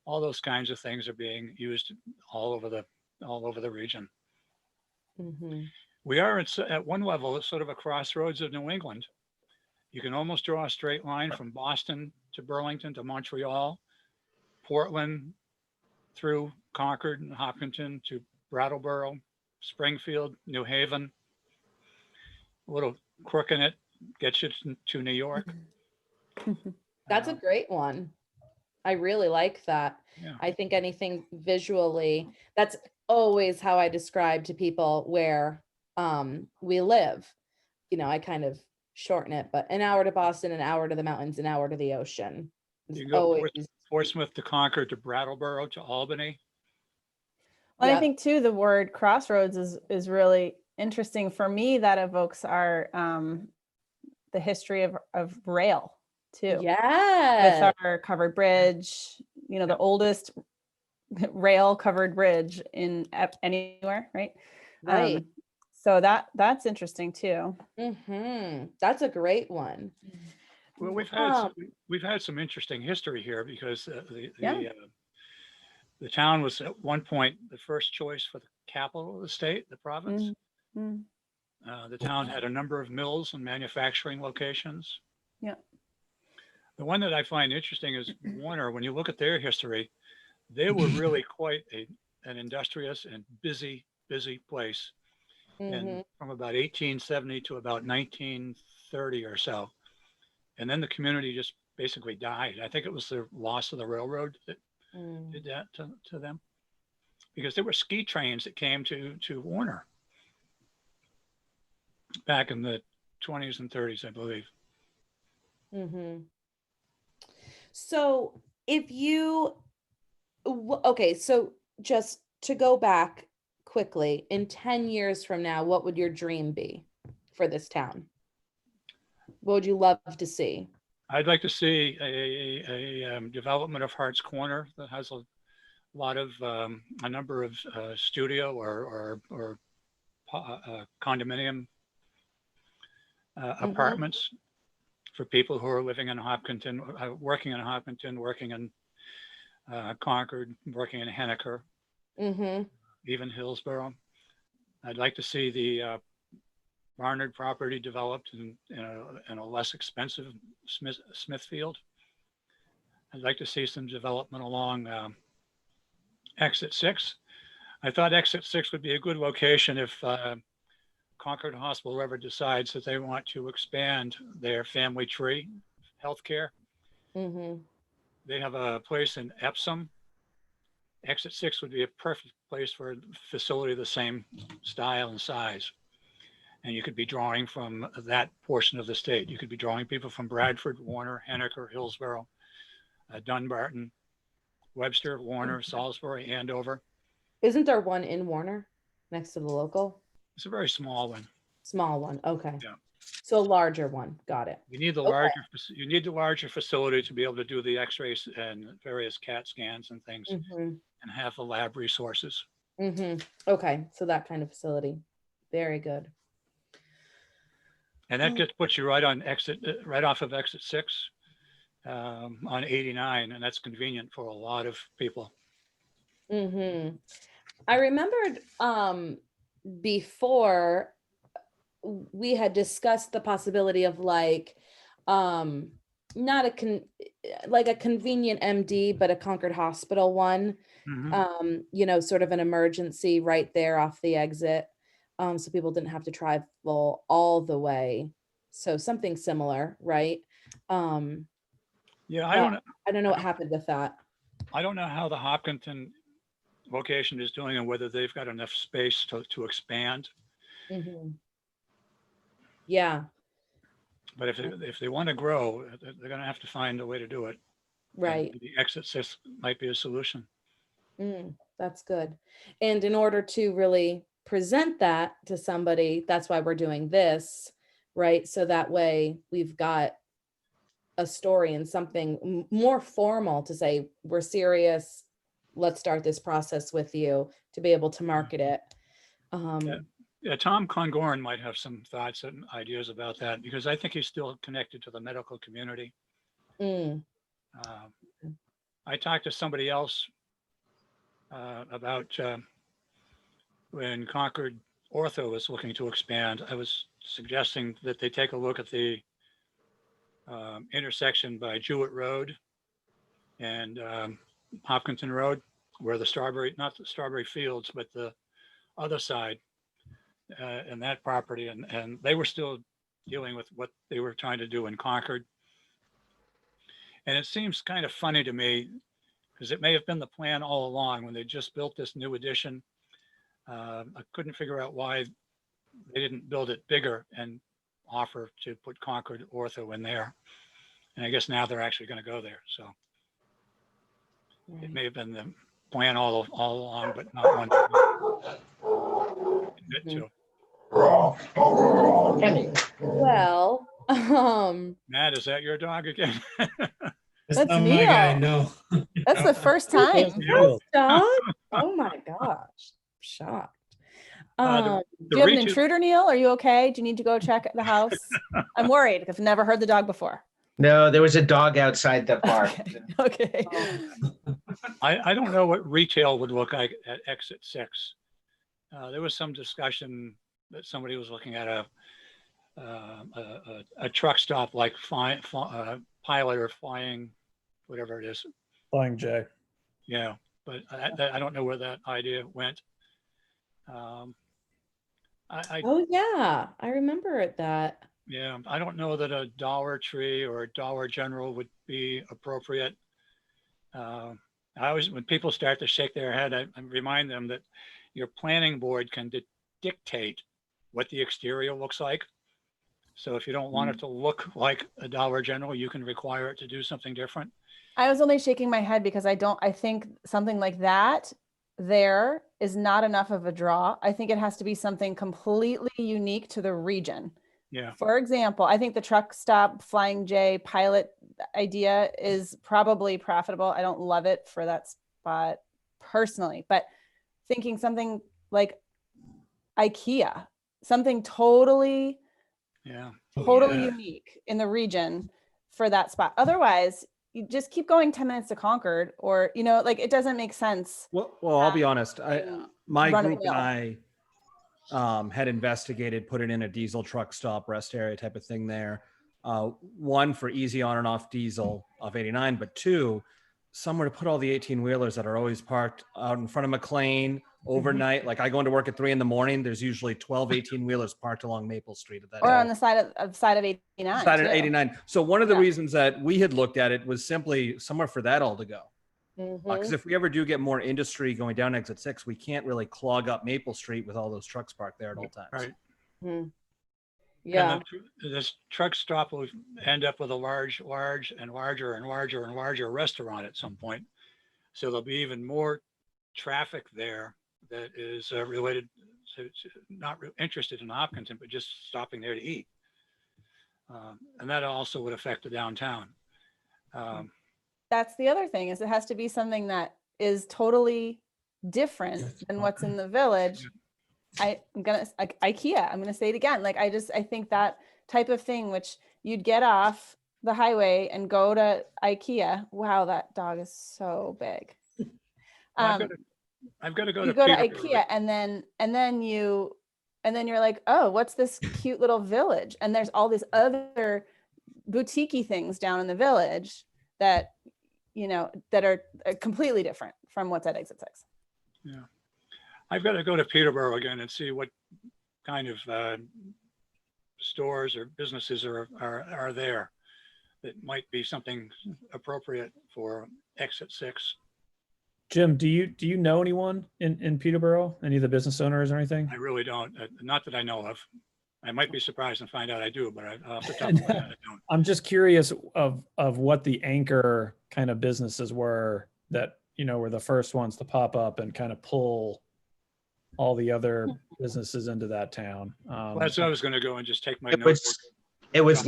[SPEAKER 5] All those kinds of things are being used all over the region.
[SPEAKER 2] Mm-hmm.
[SPEAKER 5] We are at one level at sort of a crossroads of New England. You can almost draw a straight line from Boston to Burlington to Montreal, Portland through Concord and Hopkinton to Brattleboro, Springfield, New Haven. A little crook in it gets you to New York.
[SPEAKER 2] That's a great one. I really like that.
[SPEAKER 5] Yeah.
[SPEAKER 2] I think anything visually, that's always how I describe to people where we live. I kind of shorten it, but an hour to Boston, an hour to the mountains, an hour to the ocean.
[SPEAKER 5] You can go Portsmouth to Concord to Brattleboro to Albany.
[SPEAKER 3] Well,
[SPEAKER 2] Yep.
[SPEAKER 3] I think too, the word crossroads is really interesting for me. That evokes our the history of rail too.
[SPEAKER 2] Yeah.
[SPEAKER 3] With our covered bridge, the oldest rail covered bridge in anywhere, right?
[SPEAKER 2] Right.
[SPEAKER 3] So that's interesting too.
[SPEAKER 2] Mm-hmm. That's a great one.
[SPEAKER 5] Well, we've had some interesting history here because the town was at one point the first choice for the capital of the state, the province.
[SPEAKER 3] Mm-hmm.
[SPEAKER 5] The town had a number of mills and manufacturing locations.
[SPEAKER 3] Yeah.
[SPEAKER 5] The one that I find interesting is Warner. When you look at their history, they were really quite an industrious and busy place.
[SPEAKER 2] Mm-hmm.
[SPEAKER 5] And from about 1870 to about 1930 or so. And then the community just basically died. I think it was the loss of the railroad that did that to them. Because there were ski trains that came to Warner back in the 20s and 30s, I believe.
[SPEAKER 2] Mm-hmm. So so just to go back quickly, in 10 years from now, what would your dream be for this town? What would you love to see?
[SPEAKER 5] I'd like to see a development of Hart's Corner that has a number of studio or condominium apartments for people who are living in Hopkinton, working in Hopkinton, working in Concord, working in Henniker, even Hillsborough. I'd like to see the Barnard property developed in a less expensive Smithfield. I'd like to see some development along Exit 6. I thought Exit 6 would be a good location if Concord Hospital ever decides that they want to expand their family tree healthcare. They have a place in Epsom. Exit 6 would be a perfect place for a facility of the same style and size. And you could be drawing from that portion of the state. You could be drawing people from Bradford, Warner, Henniker, Hillsborough, Dunbarton, Webster, Warner, Salisbury, Andover.
[SPEAKER 2] Isn't there one in Warner next to the local?
[SPEAKER 5] It's a very small one.
[SPEAKER 2] Small one. Okay.
[SPEAKER 5] Yeah.
[SPEAKER 2] So a larger one. Got it.
[SPEAKER 5] You need the
[SPEAKER 2] Okay.
[SPEAKER 5] larger facility to be able to do the x-rays and various CAT scans and things,
[SPEAKER 2] Mhm.
[SPEAKER 5] and have the lab resources.
[SPEAKER 2] Okay. So that kind of facility. Very good.
[SPEAKER 5] And that just puts you right on right off of exit 6 on 89, and that's convenient for a lot of people.
[SPEAKER 2] I remembered before we had discussed the possibility of like not like a convenient MD, but a Concord Hospital one.
[SPEAKER 5] Mhm.
[SPEAKER 2] You know, sort of an emergency right there off the exit. So people didn't have to travel all the way. So something similar, right?
[SPEAKER 5] Yeah,
[SPEAKER 2] I don't know what happened with that.
[SPEAKER 5] I don't know how the Hopkinton location is doing and whether they've got enough space to expand.
[SPEAKER 2] Yeah,
[SPEAKER 5] But if they want to grow, they're going to have to find a way to do it. And
[SPEAKER 2] right.
[SPEAKER 5] the exit 6 might be a solution.
[SPEAKER 2] That's good. And in order to really present that to somebody, that's why we're doing this, right? So that way we've got a story and something more formal to say, we're serious. Let's start this process with you to be able to market it.
[SPEAKER 5] Yeah, Tom Congorn might have some thoughts and ideas about that, because I think he's still connected to the medical community. I talked to somebody else about when Concord Ortho was looking to expand. I was suggesting that they take a look at the intersection by Jewett Road and Hopkinton Road, where not the Strawberry Fields, but the other side and that property. And they were still dealing with what they were trying to do in Concord. And it seems kind of funny to me, because it may have been the plan all along when they just built this new addition. I couldn't figure out why they didn't build it bigger and offer to put Concord Ortho in there. And I guess now they're actually going to go there. So it may have been the plan all along, but not one to admit to.
[SPEAKER 2] Well,
[SPEAKER 5] Matt, is that your dog again?
[SPEAKER 7] That's not
[SPEAKER 3] Neal.
[SPEAKER 7] my guy. No.
[SPEAKER 3] That's the first time.
[SPEAKER 2] dog? Oh my gosh. Shocked.
[SPEAKER 5] The
[SPEAKER 3] Do you have an
[SPEAKER 5] retail-
[SPEAKER 3] intruder, Neil? Are you okay? Do you need to go check the house? I'm worried because I've never heard the dog before.
[SPEAKER 6] No, there was a dog outside the bar.
[SPEAKER 3] Okay.
[SPEAKER 5] I don't know what retail would look like at exit 6. There was some discussion that somebody was looking at a truck stop like Pilot or Flying, whatever it is.
[SPEAKER 1] Flying J.
[SPEAKER 5] Yeah, but I don't know where that idea went.
[SPEAKER 2] Oh yeah, I remember that.
[SPEAKER 5] Yeah, I don't know that a Dollar Tree or a Dollar General would be appropriate. I always, when people start to shake their head, I remind them that your planning board can dictate what the exterior looks like. So if you don't want it to look like a Dollar General, you can require it to do something different.
[SPEAKER 3] I was only shaking my head because I think something like that there is not enough of a draw. I think it has to be something completely unique to the region.
[SPEAKER 5] Yeah.
[SPEAKER 3] For example, I think the truck stop Flying J Pilot idea is probably profitable. I don't love it for that spot personally, but thinking something like IKEA, something totally unique in the region for that spot. Otherwise, you just keep going 10 minutes to Concord, or, you know, like it doesn't make sense.
[SPEAKER 4] Well, I'll be honest. My
[SPEAKER 3] run of the
[SPEAKER 4] group and I had investigated putting in a diesel truck stop rest area type of thing there. One, for easy on and off diesel off 89, but two, somewhere to put all the 18 wheelers that are always parked out in front of McLean overnight. Like I go into work at 3 a.m. There's usually 12 18 wheelers parked along Maple Street at that
[SPEAKER 3] or
[SPEAKER 4] time.
[SPEAKER 3] on the side of 89.
[SPEAKER 4] Side of
[SPEAKER 3] too.
[SPEAKER 4] 89. So one of the reasons that we had looked at it was simply somewhere for that all to go. Because if we ever do get more industry going down exit 6, we can't really clog up Maple Street with all those trucks parked there at all times.
[SPEAKER 5] Right.
[SPEAKER 2] Yeah.
[SPEAKER 5] And this truck stop will end up with a large and larger restaurant at some point. So there'll be even more traffic there that is related to not interested in Hopkinton, but just stopping there to eat. And that also would affect the downtown.
[SPEAKER 3] That's the other thing, is it has to be something that is totally different than what's in the village. IKEA, I'm gonna say it again. Like, I think that type of thing, which you'd get off the highway and go to IKEA. Wow, that dog is so big.
[SPEAKER 5] Well, I've got to go
[SPEAKER 3] You
[SPEAKER 5] to
[SPEAKER 3] go to
[SPEAKER 5] Peterborough.
[SPEAKER 3] IKEA and then you're like, oh, what's this cute little village? And there's all these other boutique-y things down in the village that, that are completely different from what's at Exit 6.
[SPEAKER 5] Yeah. I've got to go to Peterborough again and see what kind of stores or businesses are there that might be something appropriate for Exit 6.
[SPEAKER 1] Jim, do you know anyone in Peterborough? Any of the business owners or anything?
[SPEAKER 5] I really don't. Not that I know of. I might be surprised and find out I do, but off the top of my head, I don't.
[SPEAKER 1] I'm just curious of what the anchor kind of businesses were that, were the first ones to pop up and kind of pull all the other businesses into that town.
[SPEAKER 5] Well, that's what I was going to go and just take my
[SPEAKER 6] It
[SPEAKER 5] notebook.
[SPEAKER 6] was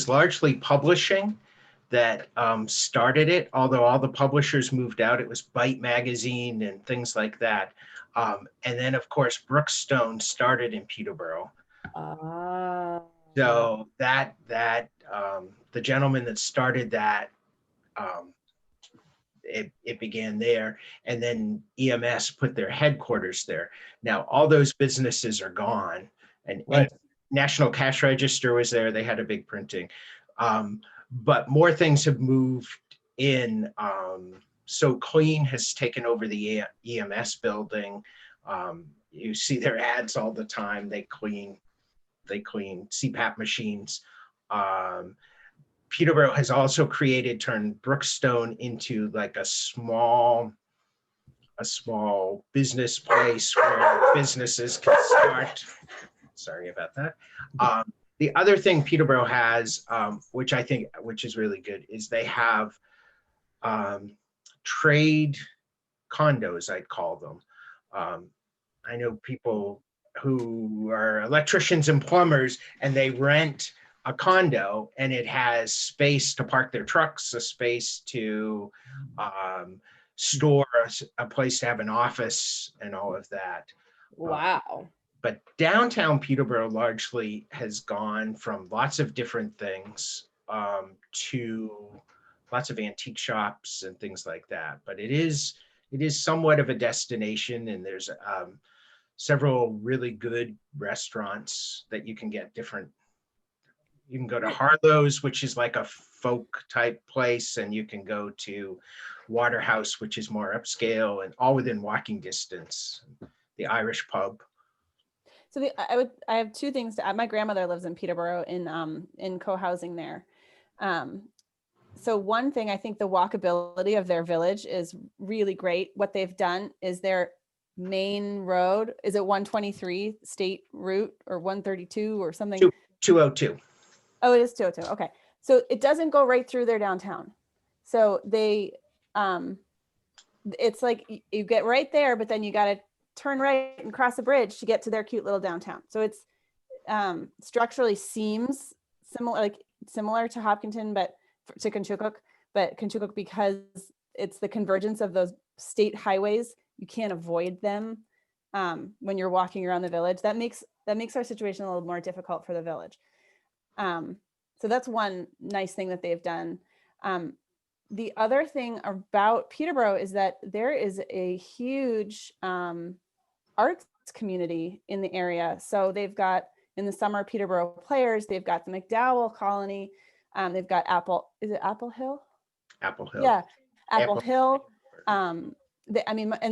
[SPEAKER 6] largely publishing that started it. Although all the publishers moved out, it was Byte Magazine and things like that. And then, of course, Brookstone started in Peterborough. So that the gentleman that started that, it began there, and then EMS put their headquarters there. Now all those businesses are gone, and National Cash Register was there. They had a big printing, but more things have moved in. So Clean has taken over the EMS building. You see their ads all the time. They clean CPAP machines. Peterborough has also turned Brookstone into like a small business place where businesses can start. Sorry about that. The other thing Peterborough has, which is really good, is they have trade condos, I'd call them. I know people who are electricians and plumbers, and they rent a condo, and it has space to park their trucks, a space to store, a place to have an office, and all of that.
[SPEAKER 2] Wow.
[SPEAKER 6] But downtown Peterborough largely has gone from lots of different things to lots of antique shops and things like that. But it is somewhat of a destination, and there's several really good restaurants that you can get different. You can go to Harlow's, which is like a folk type place, and you can go to Waterhouse, which is more upscale, and all within walking distance. The Irish pub.
[SPEAKER 3] So I have two things to add. My grandmother lives in Peterborough in co-housing there. So one thing, I think the walkability of their village is really great. What they've done is their main road, is it 123 state route or 132 or something?
[SPEAKER 6] 202.
[SPEAKER 3] Oh, it is 202. Okay. So it doesn't go right through their downtown. So they, it's like you get right there, but then you got to turn right and cross a bridge to get to their cute little downtown. So it's structurally seems similar to Hopkinton, but to Conchookook, because it's the convergence of those state highways. You can't avoid them when you're walking around the village. That makes our situation a little more difficult for the village. So that's one nice thing that they've done. The other thing about Peterborough is that there is a huge arts community in the area. So they've got, in the summer, Peterborough Players, they've got the McDowell Colony, they've got Apple Hill?
[SPEAKER 6] Apple Hill.
[SPEAKER 3] Yeah, Apple Hill. And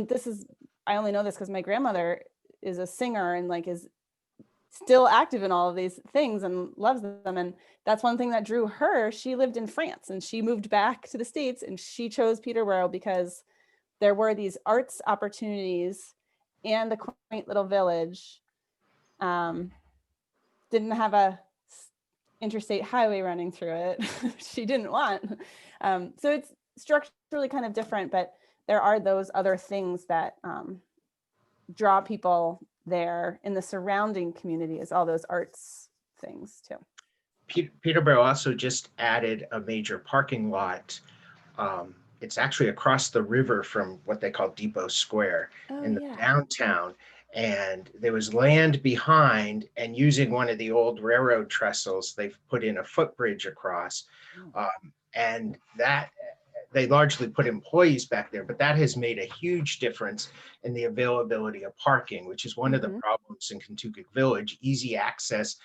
[SPEAKER 3] this is, I only know this because my grandmother is a singer and is still active in all of these things and loves them. And that's one thing that drew her. She lived in France and she moved back to the States, and she chose Peterborough because there were these arts opportunities, and the quaint little village didn't have a interstate highway running through it. She didn't want. So it's structurally kind of different, but there are those other things that draw people there in the surrounding community, is all those arts things too.
[SPEAKER 6] Peterborough also just added a major parking lot. It's actually across the river from what they call Depot Square
[SPEAKER 2] Oh,
[SPEAKER 6] in the
[SPEAKER 2] yeah.
[SPEAKER 6] downtown. And there was land behind, and using one of the old railroad trestles, they've put in a footbridge across. And that they largely put employees back there, but that has made a huge difference in the availability of parking, which is one of the problems in Kentucky Village, easy access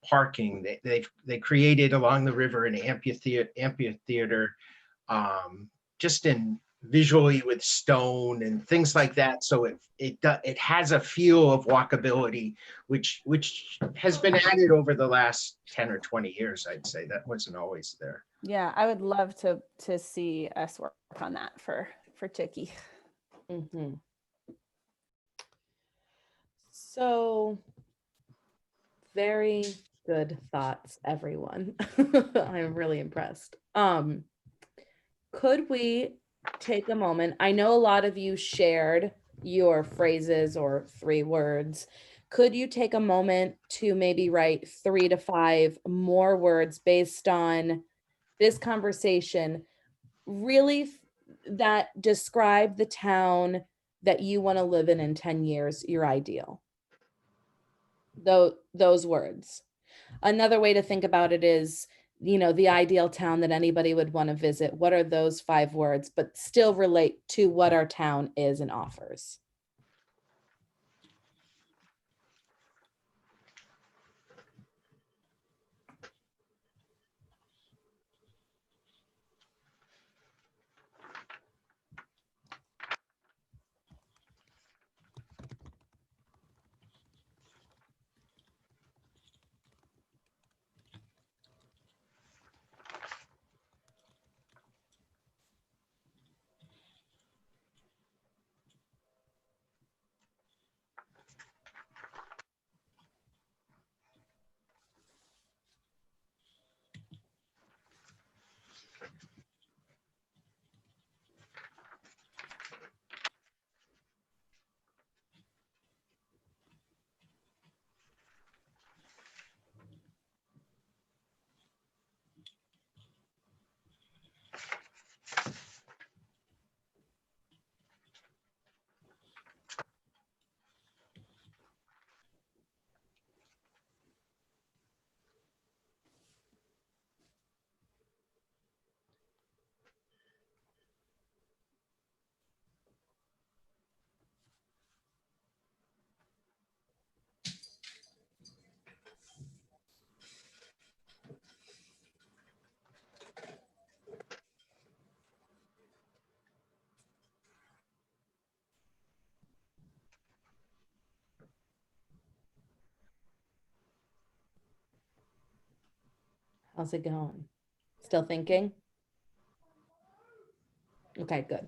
[SPEAKER 6] parking. They created along the river an amphitheater, just in visually with stone and things like that. So it has a feel of walkability, which has been added over the last 10 or 20 years. I'd say that wasn't always there.
[SPEAKER 3] Yeah, I would love to see us work on that for Tiki.
[SPEAKER 2] Mhm. So very good thoughts, everyone. I'm really impressed. Could we take a moment? I know a lot of you shared your phrases or 3 words. Could you take a moment to maybe write 3 to 5 more words based on this conversation, really that describe the town that you want to live in 10 years, your ideal? Those words. Another way to think about it is, the ideal town that anybody would want to visit. What are those 5 words, but still relate to what our town is and offers? How's it going? Still thinking? Okay, good.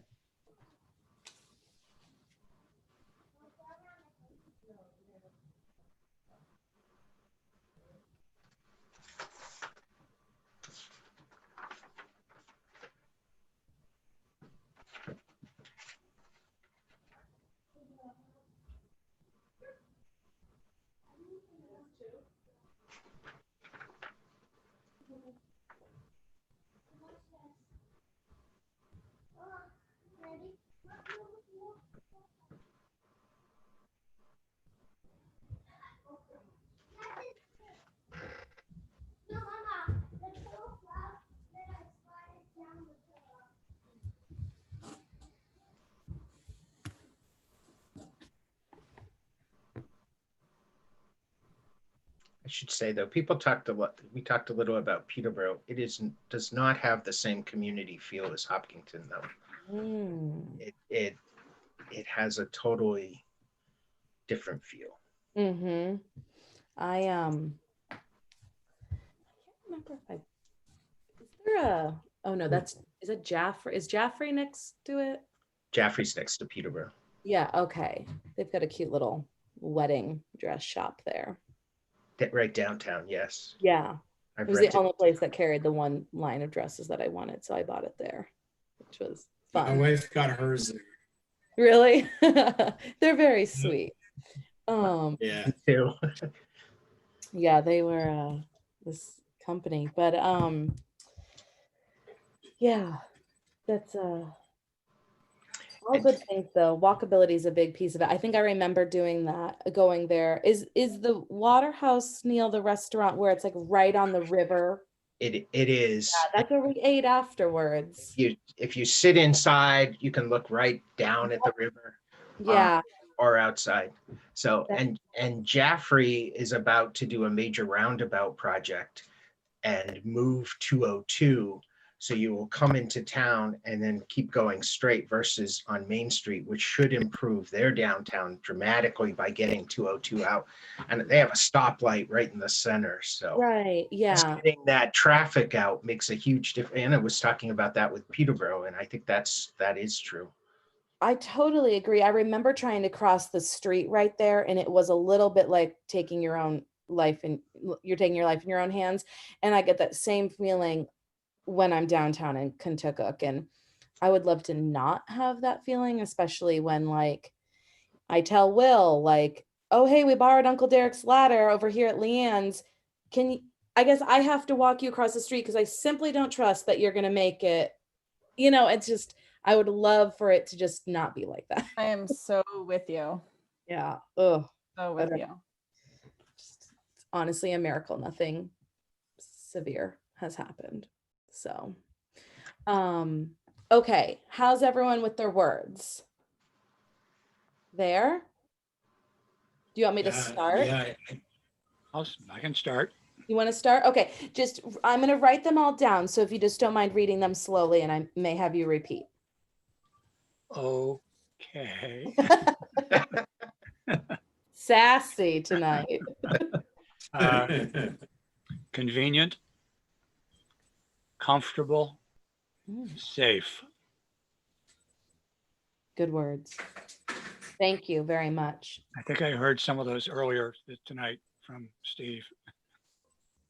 [SPEAKER 6] I should say though, we talked a little about Peterborough. Does not have the same community feel as Hopkinton though. It has a totally different feel.
[SPEAKER 2] I can't remember if is there a, oh no, is it Jaffrey? Is Jaffrey next to it?
[SPEAKER 6] Jaffrey's next to Peterborough.
[SPEAKER 2] Yeah, okay. They've got a cute little wedding dress shop there.
[SPEAKER 6] Right downtown, yes.
[SPEAKER 2] Yeah.
[SPEAKER 6] I've
[SPEAKER 2] It was
[SPEAKER 6] rented
[SPEAKER 2] the only place that carried the one line of dresses that I wanted, so I bought it there, which was
[SPEAKER 7] My
[SPEAKER 2] fun.
[SPEAKER 7] wife got hers there.
[SPEAKER 2] Really? They're very sweet.
[SPEAKER 7] Yeah.
[SPEAKER 6] too.
[SPEAKER 2] Yeah, they were this company. But yeah, that's all good things though. Walkability is a big piece of it. I think I remember doing that, going there. Is the Waterhouse, Neal, the restaurant where it's like right on the river?
[SPEAKER 6] It is.
[SPEAKER 2] Yeah, that's where we ate afterwards.
[SPEAKER 6] If you sit inside, you can look right down at the river.
[SPEAKER 2] Yeah.
[SPEAKER 6] Or outside. So, and Jaffrey is about to do a major roundabout project and move 202. So you will come into town and then keep going straight versus on Main Street, which should improve their downtown dramatically by getting 202 out. And they have a stoplight right in the center. So
[SPEAKER 2] Right.
[SPEAKER 6] just
[SPEAKER 2] Yeah.
[SPEAKER 6] getting that traffic out makes a huge difference. Anna was talking about that with Peterborough, and I think that is true.
[SPEAKER 2] I totally agree. I remember trying to cross the street right there, and it was a little bit like taking your own life and you're taking your life in your own hands. And I get that same feeling when I'm downtown in Kentucky. And I would love to not have that feeling, especially when like I tell Will, like, oh, hey, we borrowed Uncle Derek's ladder over here at Leanne's. Can you, I guess I have to walk you across the street because I simply don't trust that you're going to make it. You know, it's just, I would love for it to just not be like that.
[SPEAKER 3] I am so with you.
[SPEAKER 2] Yeah. Ugh.
[SPEAKER 3] So with
[SPEAKER 2] But,
[SPEAKER 3] you.
[SPEAKER 2] Just, it's honestly a miracle. Nothing severe has happened. So, okay. How's everyone with their words? There? Do you want me to start?
[SPEAKER 7] Yeah,
[SPEAKER 5] I can start.
[SPEAKER 2] You want to start? Okay. Just, I'm going to write them all down. So if you just don't mind reading them slowly, and I may have you repeat.
[SPEAKER 5] Okay.
[SPEAKER 2] Sassy tonight.
[SPEAKER 5] Convenient, comfortable, safe.
[SPEAKER 2] Good words. Thank you very much.
[SPEAKER 5] I think I heard some of those earlier tonight from Steve.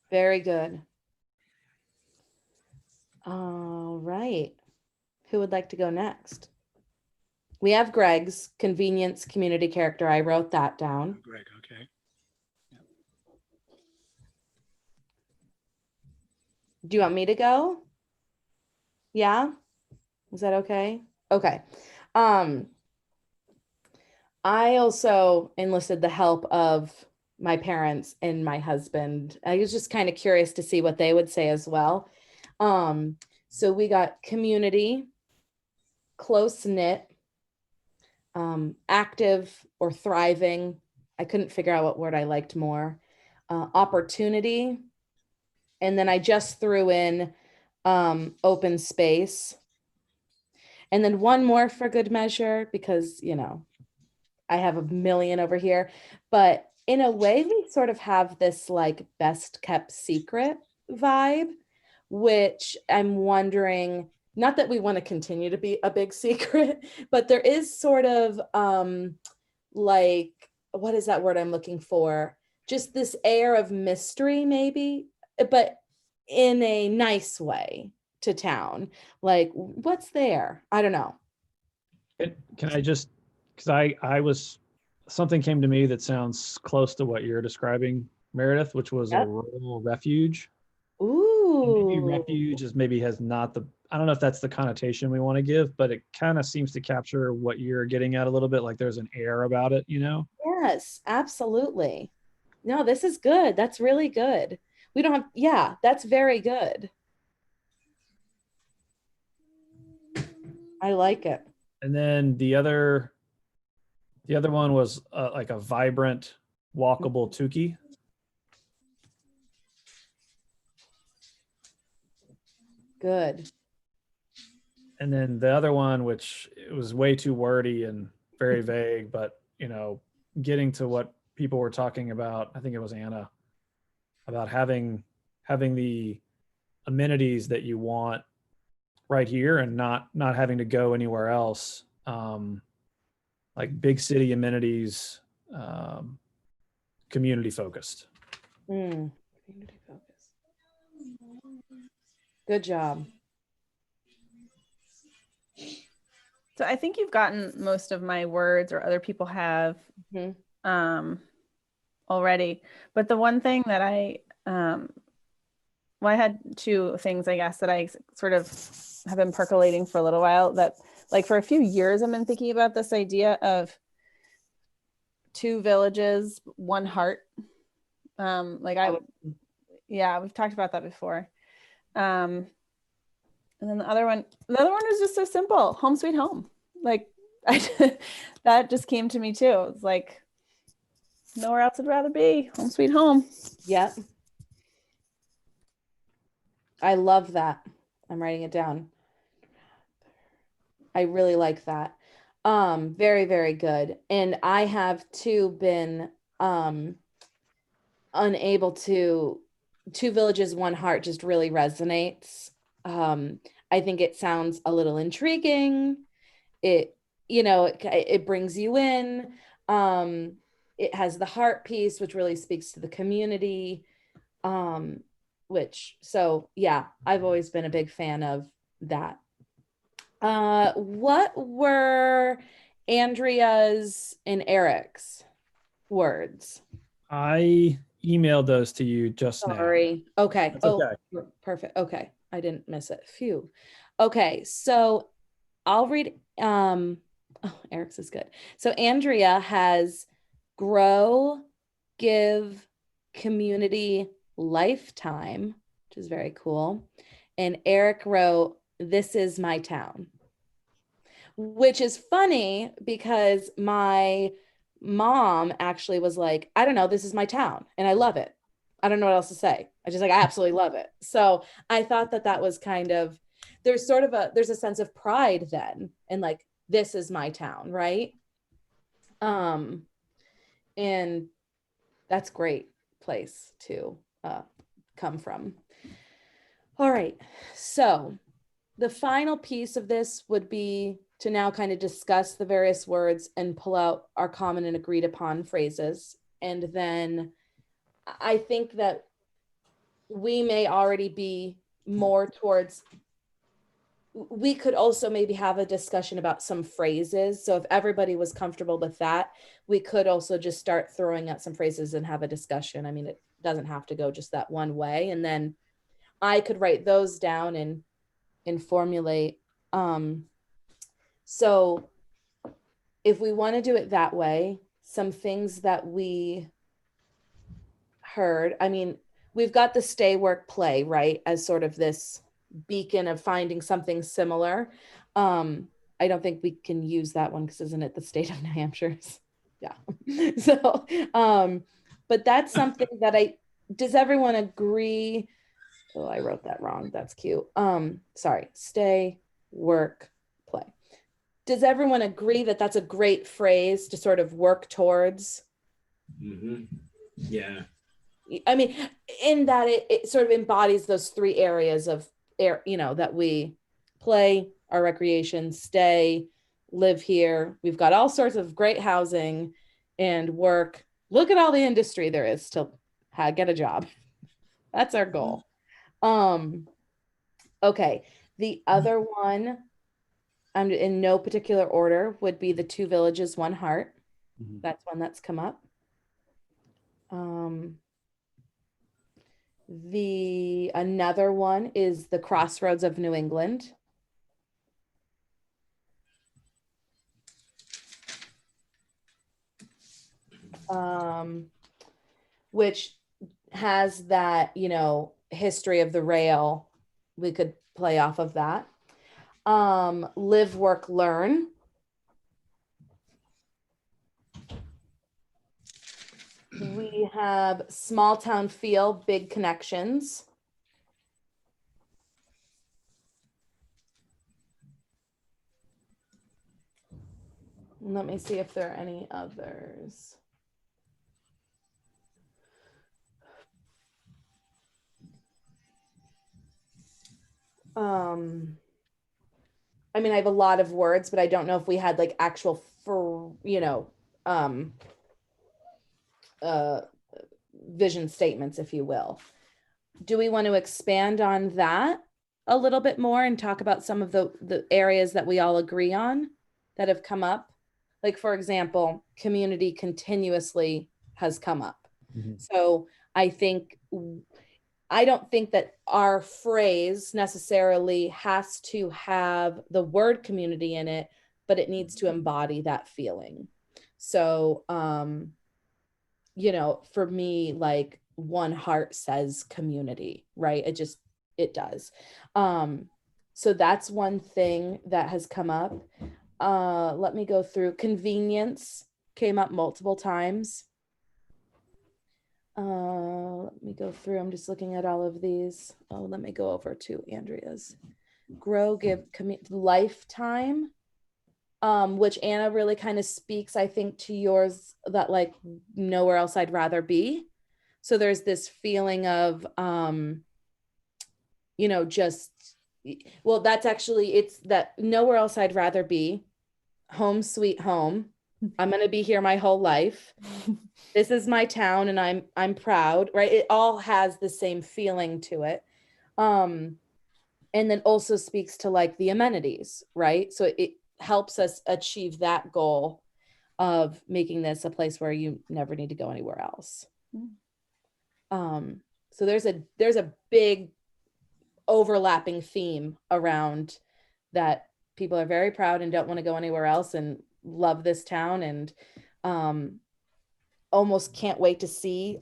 [SPEAKER 2] Very good. All right. Who would like to go next? We have Greg's convenience community character. I wrote that down.
[SPEAKER 5] Greg, okay.
[SPEAKER 2] Do you want me to go? Yeah? Is that okay? Okay. I also enlisted the help of my parents and my husband. I was just kind of curious to see what they would say as well. So we got community, close-knit, active or thriving. I couldn't figure out what word I liked more. Opportunity. And then I just threw in open space. And then one more for good measure, because, you know, I have a million over here. But in a way, we sort of have this like best kept secret vibe, which I'm wondering, not that we want to continue to be a big secret, but there is sort of like, what is that word I'm looking for? Just this air of mystery, maybe, but in a nice way to town. Like, what's there? I don't know.
[SPEAKER 1] Can I just, because I was, something came to me that sounds close to what you're describing, Meredith, which was a rural refuge.
[SPEAKER 2] Ooh.
[SPEAKER 1] Maybe refuge is maybe has not the, I don't know if that's the connotation we want to give, but it kind of seems to capture what you're getting at a little bit, like there's an air about it, you know?
[SPEAKER 2] Yes, absolutely. No, this is good. That's really good. We don't have, yeah, that's very good. I like it.
[SPEAKER 1] And then the other one was like a vibrant, walkable Tukey.
[SPEAKER 2] Good.
[SPEAKER 1] And then the other one, which it was way too wordy and very vague, but you know, getting to what people were talking about, I think it was Anna, about having the amenities that you want right here and not having to go anywhere else. Like big city amenities, community focused.
[SPEAKER 2] Community focus. Good job.
[SPEAKER 3] So I think you've gotten most of my words, or other people have already. But the one thing that I well, I had two things, I guess, that I sort of have been percolating for a little while, that like for a few years, I've been thinking about this idea of 2 villages, 1 heart. Yeah, we've talked about that before. And then the other one is just so simple, home sweet home. Like that just came to me too. It's like, nowhere else I'd rather be, home sweet home.
[SPEAKER 2] Yep. I love that. I'm writing it down. I really like that. Very, very good. And I have too been unable to, 2 villages, 1 heart just really resonates. I think it sounds a little intriguing. It, it brings you in. It has the heart piece, which really speaks to the community. So yeah, I've always been a big fan of that. What were Andrea's and Eric's words?
[SPEAKER 1] I emailed those to you just now.
[SPEAKER 2] Sorry. Okay.
[SPEAKER 1] That's okay.
[SPEAKER 2] Perfect. Okay. I didn't miss it. Phew. Okay. So I'll read, Eric's is good. So Andrea has grow, give, community, lifetime, which is very cool. And Eric wrote, this is my town, which is funny because my mom actually was like, I don't know, this is my town and I love it. I don't know what else to say. I absolutely love it. So I thought that was kind of, there's a sense of pride then, and like, this is my town, right? And that's great place to come from. All right, so the final piece of this would be to now kind of discuss the various words and pull out our common and agreed upon phrases. And then I think that we may already be more towards, we could also maybe have a discussion about some phrases. So if everybody was comfortable with that, we could also just start throwing out some phrases and have a discussion. I mean, it doesn't have to go just that one way. And then I could write those down and formulate. So if we want to do it that way, some things that we heard, I mean, we've got the stay, work, play, right? As sort of this beacon of finding something similar. I don't think we can use that one because isn't it the state of New Hampshire's? Yeah. So, but that's something that does everyone agree? Oh, I wrote that wrong. That's cute. Sorry, stay, work, play. Does everyone agree that that's a great phrase to sort of work towards?
[SPEAKER 7] Mm-hmm. Yeah.
[SPEAKER 2] I mean, in that it sort of embodies those 3 areas of that we play, our recreation, stay, live here. We've got all sorts of great housing and work. Look at all the industry there is to get a job. That's our goal. Okay. The other one, in no particular order, would be the 2 villages, 1 heart.
[SPEAKER 1] Mhm.
[SPEAKER 2] That's one that's come up. Another one is the crossroads of New England. Which has that, history of the rail. We could play off of that. Live, work, learn. We have small town feel, big connections. Let me see if there are any others. I mean, I have a lot of words, but I don't know if we had like actual vision statements, if you will. Do we want to expand on that a little bit more and talk about some of the areas that we all agree on that have come up? Like, for example, community continuously has come up.
[SPEAKER 1] Mhm.
[SPEAKER 2] So I think I don't think that our phrase necessarily has to have the word community in it, but it needs to embody that feeling. So, you know, for me, like one heart says community, right? It does. So that's one thing that has come up. Let me go through. Convenience came up multiple times. Let me go through. I'm just looking at all of these. Oh, let me go over to Andrea's. Grow, give, lifetime, which Anna really kind of speaks, I think, to yours, that like nowhere else I'd rather be. So there's this feeling of, you know, just, well, that's actually, it's that nowhere else I'd rather be. Home sweet home. I'm going to be here my whole life. This is my town and I'm proud, right? It all has the same feeling to it. And then also speaks to like the amenities, right? So it helps us achieve that goal of making this a place where you never need to go anywhere else. So there's a big overlapping theme around that. People are very proud and don't want to go anywhere else and love this town, and almost can't wait to see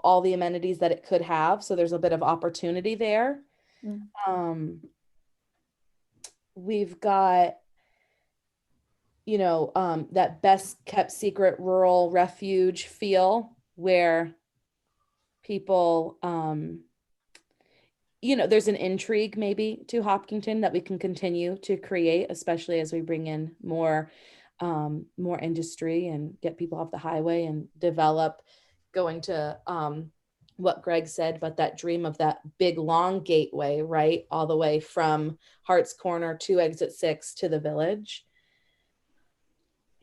[SPEAKER 2] all the amenities that it could have. So there's a bit of opportunity there. We've got, you know, that best kept secret rural refuge feel where people, you know, there's an intrigue maybe to Hopkinton that we can continue to create, especially as we bring in more industry and get people off the highway and develop, going to what Greg said, but that dream of that big long gateway, right? All the way from Hart's Corner to exit 6 to the village.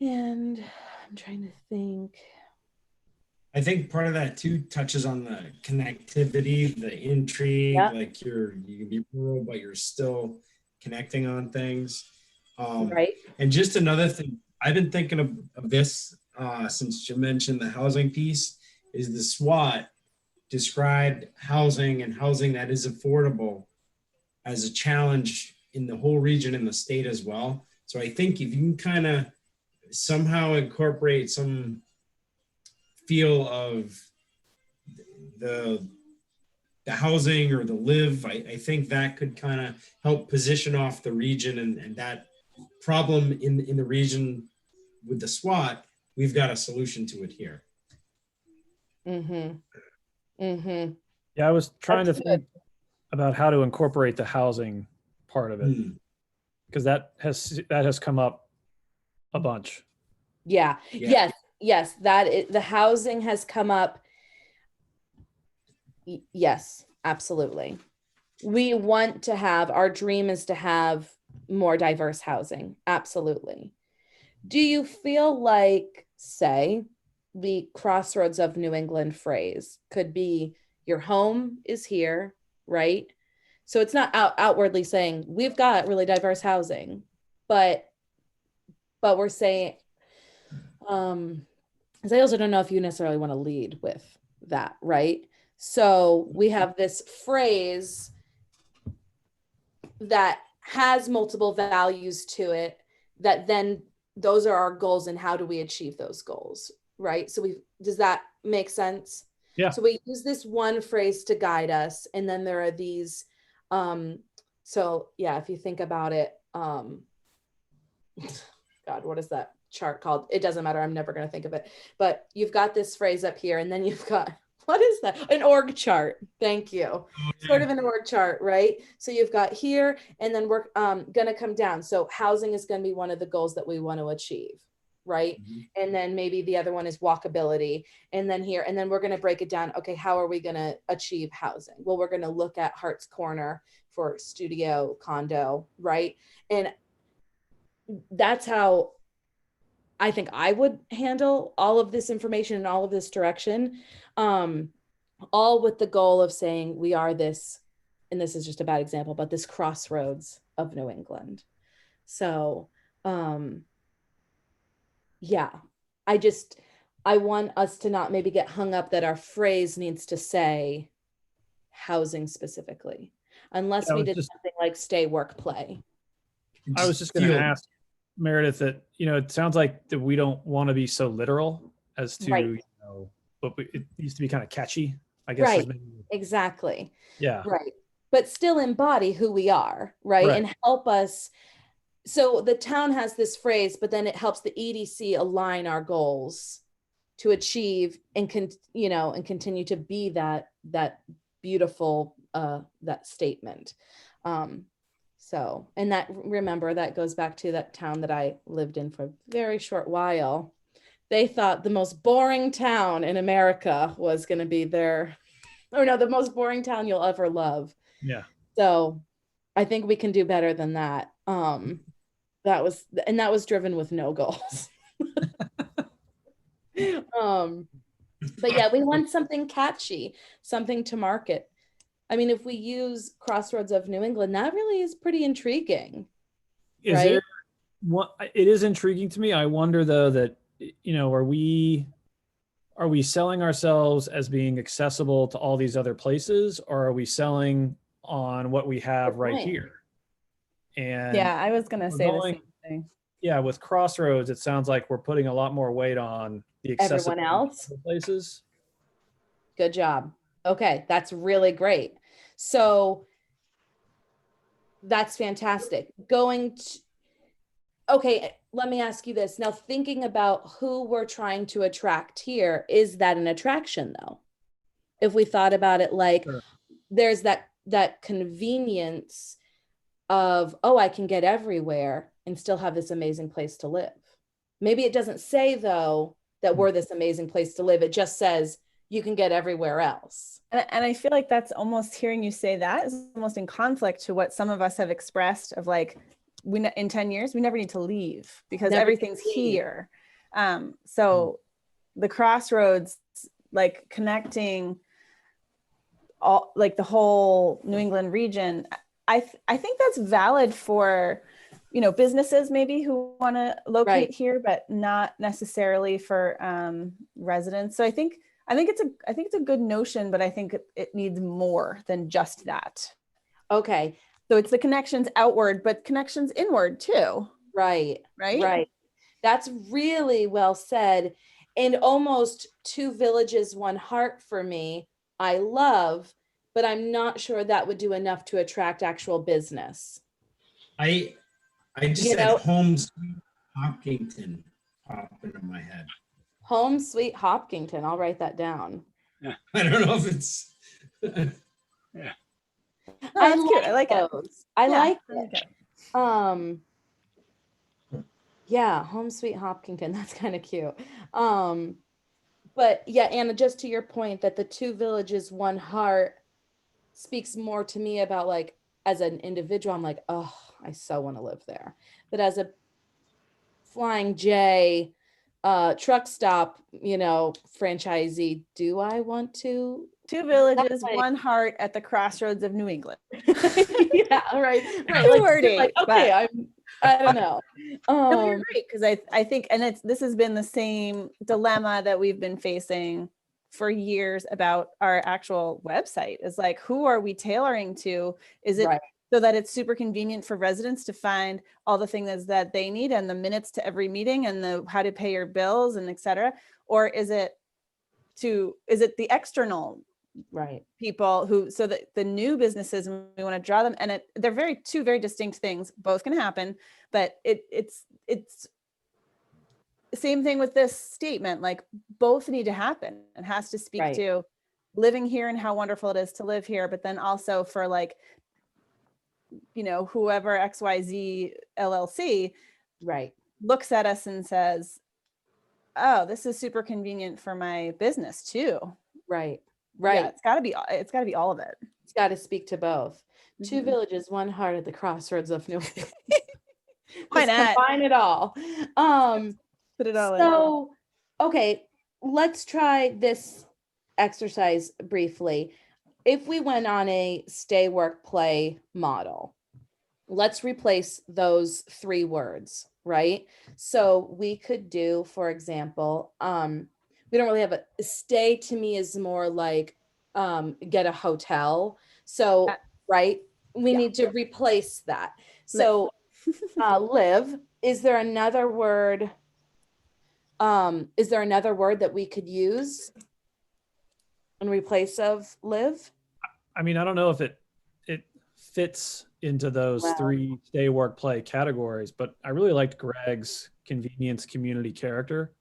[SPEAKER 2] And I'm trying to think.
[SPEAKER 7] I think part of that too touches on the connectivity, the intrigue,
[SPEAKER 2] Yeah.
[SPEAKER 7] like you can be rural, but you're still connecting on things.
[SPEAKER 2] Right.
[SPEAKER 7] And just another thing, I've been thinking of this since you mentioned the housing piece, is the SWAT described housing and housing that is affordable as a challenge in the whole region and the state as well. So I think if you can kind of somehow incorporate some feel of the housing or the live, I think that could kind of help position off the region, and that problem in the region with the SWAT, we've got a solution to it here.
[SPEAKER 1] Yeah, I was trying to think about how to incorporate the housing part of it, because that has come up a bunch.
[SPEAKER 2] Yeah. Yes, the housing has come up. Yes, absolutely. We want to have, our dream is to have more diverse housing. Absolutely. Do you feel like, say, the crossroads of New England phrase could be your home is here, right? So it's not outwardly saying we've got really diverse housing, but we're saying, because I also don't know if you necessarily want to lead with that, right? So we have this phrase that has multiple values to it, that then those are our goals, and how do we achieve those goals, right? So does that make sense?
[SPEAKER 1] Yeah.
[SPEAKER 2] So we use this one phrase to guide us, and then there are these, so yeah, if you think about it, God, what is that chart called? It doesn't matter. I'm never going to think of it, but you've got this phrase up here, and then you've got, what is that? An org chart. Thank you. Sort of an org chart, right? So you've got here, and then we're going to come down. So housing is going to be one of the goals that we want to achieve, right? And then maybe the other one is walkability. And then here, and then we're going to break it down. Okay, how are we going to achieve housing? Well, we're going to look at Hart's Corner for studio, condo, right? And that's how I think I would handle all of this information and all of this direction, all with the goal of saying we are this, and this is just a bad example, but this crossroads of New England. So, yeah, I want us to not maybe get hung up that our phrase needs to say housing specifically, unless
[SPEAKER 1] Yeah, I
[SPEAKER 2] we
[SPEAKER 1] was
[SPEAKER 2] did
[SPEAKER 1] just-
[SPEAKER 2] something like stay, work, play.
[SPEAKER 1] I was just going to
[SPEAKER 7] feel-
[SPEAKER 1] ask Meredith that, it sounds like that we don't want to be so literal as to,
[SPEAKER 2] Right.
[SPEAKER 1] but it needs to be kind of catchy, I guess.
[SPEAKER 2] Right. Exactly.
[SPEAKER 1] Yeah.
[SPEAKER 2] Right. But still embody who we are, right?
[SPEAKER 1] Right.
[SPEAKER 2] And help us. So the town has this phrase, but then it helps the EDC align our goals to achieve and and continue to be that beautiful that statement. So, and remember, that goes back to that town that I lived in for a very short while. They thought the most boring town in America was going to be the most boring town you'll ever love.
[SPEAKER 1] Yeah.
[SPEAKER 2] So I think we can do better than that. That was driven with no goals. But yeah, we want something catchy, something to market. I mean, if we use Crossroads of New England, that really is pretty intriguing.
[SPEAKER 1] Is
[SPEAKER 2] Right?
[SPEAKER 1] there what it is intriguing to me. I wonder though that, are we selling ourselves as being accessible to all these other places, or are we selling on what we have
[SPEAKER 2] Good
[SPEAKER 1] right
[SPEAKER 2] point.
[SPEAKER 1] here? And
[SPEAKER 3] Yeah, I was gonna
[SPEAKER 1] we're
[SPEAKER 3] say the
[SPEAKER 1] going-
[SPEAKER 3] same thing.
[SPEAKER 1] yeah, with Crossroads, it sounds like we're putting a lot more weight on the
[SPEAKER 2] Everyone
[SPEAKER 1] accessibility
[SPEAKER 2] else?
[SPEAKER 1] of places.
[SPEAKER 2] Good job. Okay, that's really great. So that's fantastic. Okay, let me ask you this. Now, thinking about who we're trying to attract here, is that an attraction though? If we thought about it like
[SPEAKER 1] Sure.
[SPEAKER 2] there's that convenience of, oh, I can get everywhere and still have this amazing place to live. Maybe it doesn't say though that we're this amazing place to live. It just says you can get everywhere else.
[SPEAKER 3] And I feel like that's almost, hearing you say that is almost in conflict to what some of us have expressed of like, in 10 years, we never need to leave because
[SPEAKER 2] Never
[SPEAKER 3] everything's
[SPEAKER 2] need to leave.
[SPEAKER 3] here. So the Crossroads, like connecting all, like the whole New England region, I think that's valid for, businesses maybe who want to locate
[SPEAKER 2] Right.
[SPEAKER 3] here, but not necessarily for residents. So I think it's a good notion, but I think it needs more than just that.
[SPEAKER 2] Okay,
[SPEAKER 3] So it's the connections outward, but connections inward too,
[SPEAKER 2] right.
[SPEAKER 3] right?
[SPEAKER 2] Right. That's really well said. And almost two villages, one heart for me, I love, but I'm not sure that would do enough to attract actual business.
[SPEAKER 7] I just
[SPEAKER 2] You
[SPEAKER 7] had
[SPEAKER 2] know-
[SPEAKER 7] home sweet Hopkinton pop into my head.
[SPEAKER 2] Home sweet Hopkinton. I'll write that down.
[SPEAKER 7] I don't know if it's
[SPEAKER 3] No, that's cute. I like it.
[SPEAKER 2] those. I
[SPEAKER 3] Yeah,
[SPEAKER 2] like
[SPEAKER 3] I like
[SPEAKER 2] it.
[SPEAKER 3] it.
[SPEAKER 2] Yeah, home sweet Hopkinton. That's kind of cute. But yeah, Anna, just to your point that the two villages, one heart speaks more to me about like, as an individual, I'm like, oh, I so want to live there. But as a Flying J truck stop, franchisee, do I want to?
[SPEAKER 3] Two villages,
[SPEAKER 2] like-
[SPEAKER 3] one heart at the crossroads of New England.
[SPEAKER 2] Yeah, right.
[SPEAKER 3] Too wordy,
[SPEAKER 2] like,
[SPEAKER 3] but-
[SPEAKER 2] okay, I don't know.
[SPEAKER 3] No, you're right, because I think, and this has been the same dilemma that we've been facing for years about our actual website, is like, who are we tailoring to? Is it
[SPEAKER 2] Right.
[SPEAKER 3] so that it's super convenient for residents to find all the things that they need and the minutes to every meeting and the how to pay your bills and et cetera? Or is it the external
[SPEAKER 2] Right.
[SPEAKER 3] people who, so that the new businesses, we want to draw them, and they're two very distinct things. Both can happen, but it's the same thing with this statement. Like, both need to happen. It has to speak
[SPEAKER 2] Right.
[SPEAKER 3] to living here and how wonderful it is to live here, but then also for like, whoever XYZ LLC
[SPEAKER 2] Right.
[SPEAKER 3] looks at us and says, oh, this is super convenient for my business too.
[SPEAKER 2] Right.
[SPEAKER 3] Yeah,
[SPEAKER 2] Right.
[SPEAKER 3] it's gotta be all of it.
[SPEAKER 2] It's got to speak to both. Two
[SPEAKER 3] Mhm.
[SPEAKER 2] villages, one heart at the crossroads of New England.
[SPEAKER 3] Why
[SPEAKER 2] Just
[SPEAKER 3] not?
[SPEAKER 2] combine it all.
[SPEAKER 3] Put it all in.
[SPEAKER 2] So, okay, let's try this exercise briefly. If we went on a stay, work, play model, let's replace those three words, right? So we could do, for example, we don't really have a stay. To me is more like get a hotel. So,
[SPEAKER 3] Yeah.
[SPEAKER 2] right, we
[SPEAKER 3] Yeah.
[SPEAKER 2] need to replace that. So, live, is there another word? Is there another word that we could use in replace of live?
[SPEAKER 1] I mean, I don't know if it fits into those
[SPEAKER 2] Well.
[SPEAKER 1] 3 stay, work, play categories, but I really liked Greg's convenience, community, character.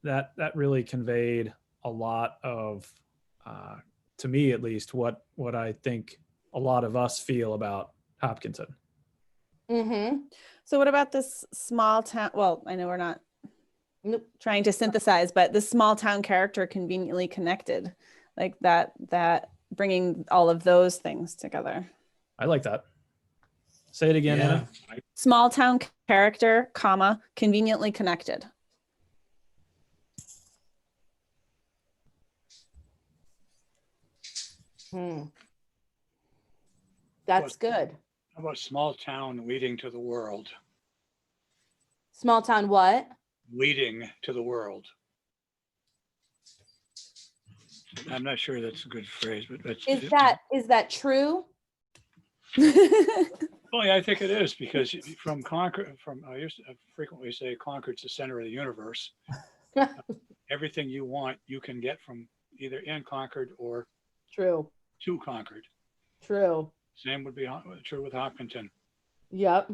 [SPEAKER 1] That really conveyed a lot of, to me at least, what I think a lot of us feel about Hopkinton.
[SPEAKER 2] Mm-hmm.
[SPEAKER 3] So what about this small town? Well, I know we're not
[SPEAKER 2] Nope.
[SPEAKER 3] trying to synthesize, but the small town character conveniently connected, like that bringing all of those things together.
[SPEAKER 1] I like that. Say it again, Anna.
[SPEAKER 3] Small town character, comma, conveniently connected.
[SPEAKER 2] That's good.
[SPEAKER 5] How about small town leading to the world?
[SPEAKER 2] Small town what?
[SPEAKER 5] Leading to the world. I'm not sure that's a good phrase, but that's.
[SPEAKER 2] Is that true?
[SPEAKER 5] Well, yeah, I think it is, because from Concord, I used to frequently say Concord's the center of the universe. Everything you want, you can get from either in Concord or
[SPEAKER 2] True.
[SPEAKER 5] to Concord.
[SPEAKER 2] True.
[SPEAKER 5] Same would be true with Hopkinton.
[SPEAKER 2] Yep.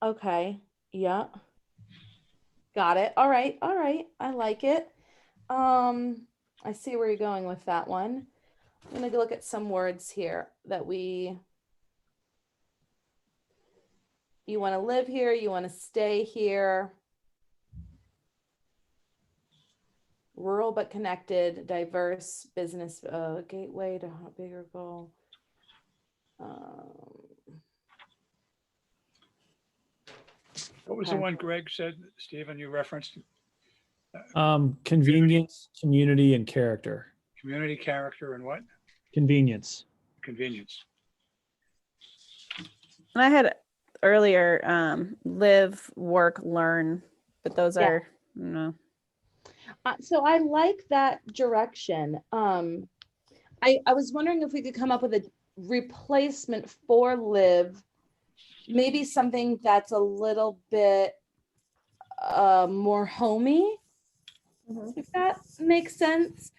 [SPEAKER 2] Okay. Yep. Got it. All right. All right. I like it. I see where you're going with that one. I'm going to look at some words here that you want to live here, you want to stay here. Rural but connected, diverse, business, gateway to a bigger goal.
[SPEAKER 5] What was the one Greg said, Stephen, you referenced?
[SPEAKER 1] Convenience, community, and character.
[SPEAKER 5] Community, character, and what?
[SPEAKER 1] Convenience.
[SPEAKER 5] Convenience.
[SPEAKER 3] And I had earlier live, work, learn, but those are,
[SPEAKER 2] So I like that direction. I was wondering if we could come up with a replacement for live, maybe something that's a little bit more homey, if that makes sense.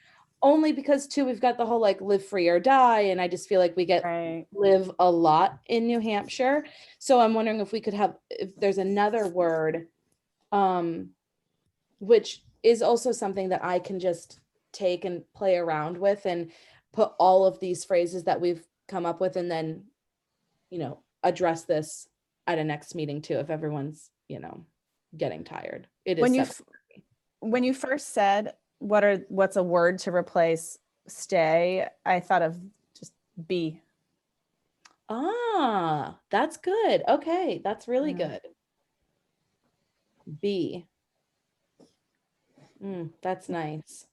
[SPEAKER 2] Only because too, we've got the whole like live free or die, and I just feel like we get live a lot in New Hampshire. So I'm wondering if we could if there's another word, which is also something that I can just take and play around with and put all of these phrases that we've come up with, and then, address this at a next meeting too, if everyone's, getting tired. It is
[SPEAKER 3] when you first said what's a word to replace stay, I thought of just be.
[SPEAKER 2] Ah, that's good. Okay, that's really good. Be. That's nice.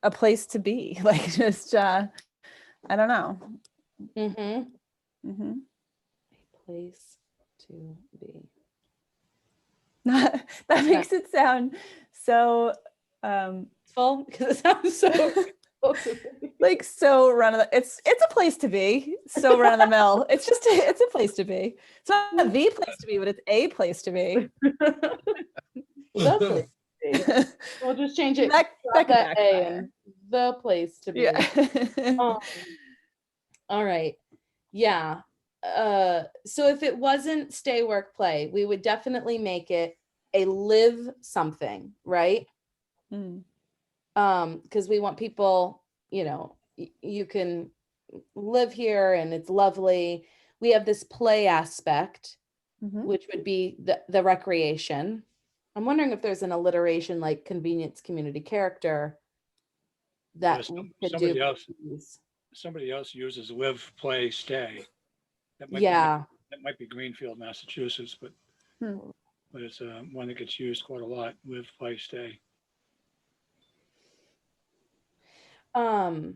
[SPEAKER 3] A place to be, like just I don't know.
[SPEAKER 2] A place to be.
[SPEAKER 3] That makes it sound so
[SPEAKER 2] full, because it sounds so
[SPEAKER 3] like so run of the, it's a place to be, so run of the mill. It's just it's a place to be. It's not the place to be, but it's a place to be.
[SPEAKER 2] We'll just change it.
[SPEAKER 3] That
[SPEAKER 2] A and the place to be.
[SPEAKER 3] Yeah.
[SPEAKER 2] All right. Yeah. So if it wasn't stay, work, play, we would definitely make it a live something, right? Because we want people, you can live here and it's lovely. We have this play aspect, which would be the recreation. I'm wondering if there's an alliteration like convenience, community, character that
[SPEAKER 5] somebody else uses live, play, stay. That might be Greenfield, Massachusetts, but it's one that gets used quite a lot. Live, play, stay.
[SPEAKER 2] So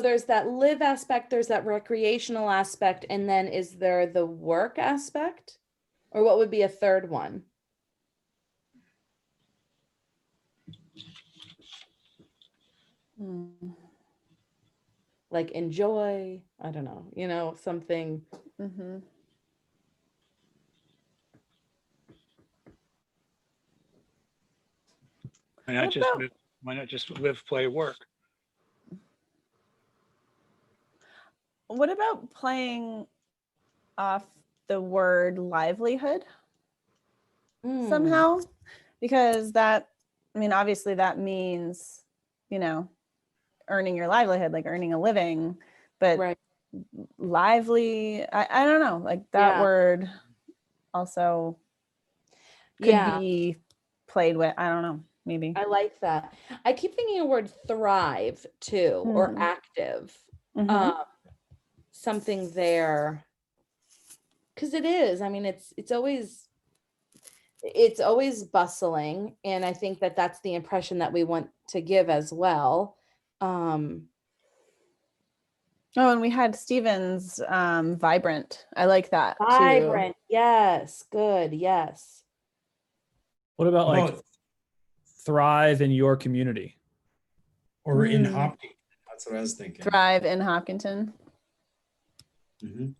[SPEAKER 2] there's that live aspect, there's that recreational aspect, and then is there the work aspect? Or what would be a third one?
[SPEAKER 3] Mm.
[SPEAKER 2] Like enjoy, I don't know, something.
[SPEAKER 3] Mhm.
[SPEAKER 5] Why
[SPEAKER 3] What
[SPEAKER 5] not just
[SPEAKER 3] about-
[SPEAKER 5] live, why not just live, play, work?
[SPEAKER 3] What about playing off the word livelihood
[SPEAKER 2] Mm,
[SPEAKER 3] somehow? Because that, I mean, obviously that means, earning your livelihood, like earning a living, but
[SPEAKER 2] right.
[SPEAKER 3] lively, I don't know, like that
[SPEAKER 2] Yeah.
[SPEAKER 3] word also could
[SPEAKER 2] Yeah,
[SPEAKER 3] be played with. I don't know, maybe.
[SPEAKER 2] I like that. I keep thinking of word thrive too, or
[SPEAKER 3] Mm.
[SPEAKER 2] active.
[SPEAKER 3] Mhm.
[SPEAKER 2] Something there. Because it is. I mean, it's always bustling, and I think that that's the impression that we want to give as well.
[SPEAKER 3] Oh, and we had Steven's vibrant. I like that too.
[SPEAKER 2] Vibrant, yes, good, yes.
[SPEAKER 1] What about like
[SPEAKER 7] About
[SPEAKER 1] thrive in your community?
[SPEAKER 7] or in
[SPEAKER 3] Mm.
[SPEAKER 7] Hopkinton. That's what I was thinking.
[SPEAKER 3] Thrive in Hopkinton.
[SPEAKER 7] Mhm.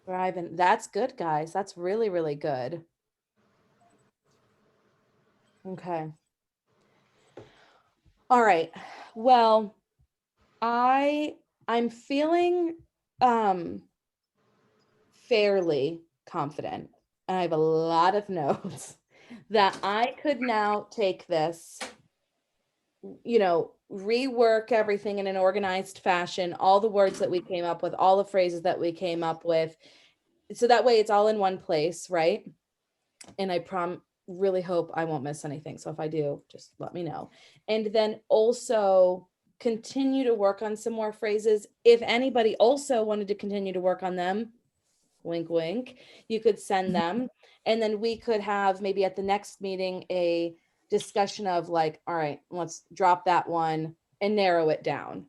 [SPEAKER 2] Thrive, and that's good, guys. That's really, really good. Okay. All right. Well, I'm feeling fairly confident, and I have a lot of notes that I could now take this, rework everything in an organized fashion, all the words that we came up with, all the phrases that we came up with. So that way it's all in one place, right? And I really hope I won't miss anything. So if I do, just let me know. And then also continue to work on some more phrases. If anybody also wanted to continue to work on them, wink, wink, you could send them. And then we could have maybe at the next meeting a discussion of like, all right, let's drop that one and narrow it down.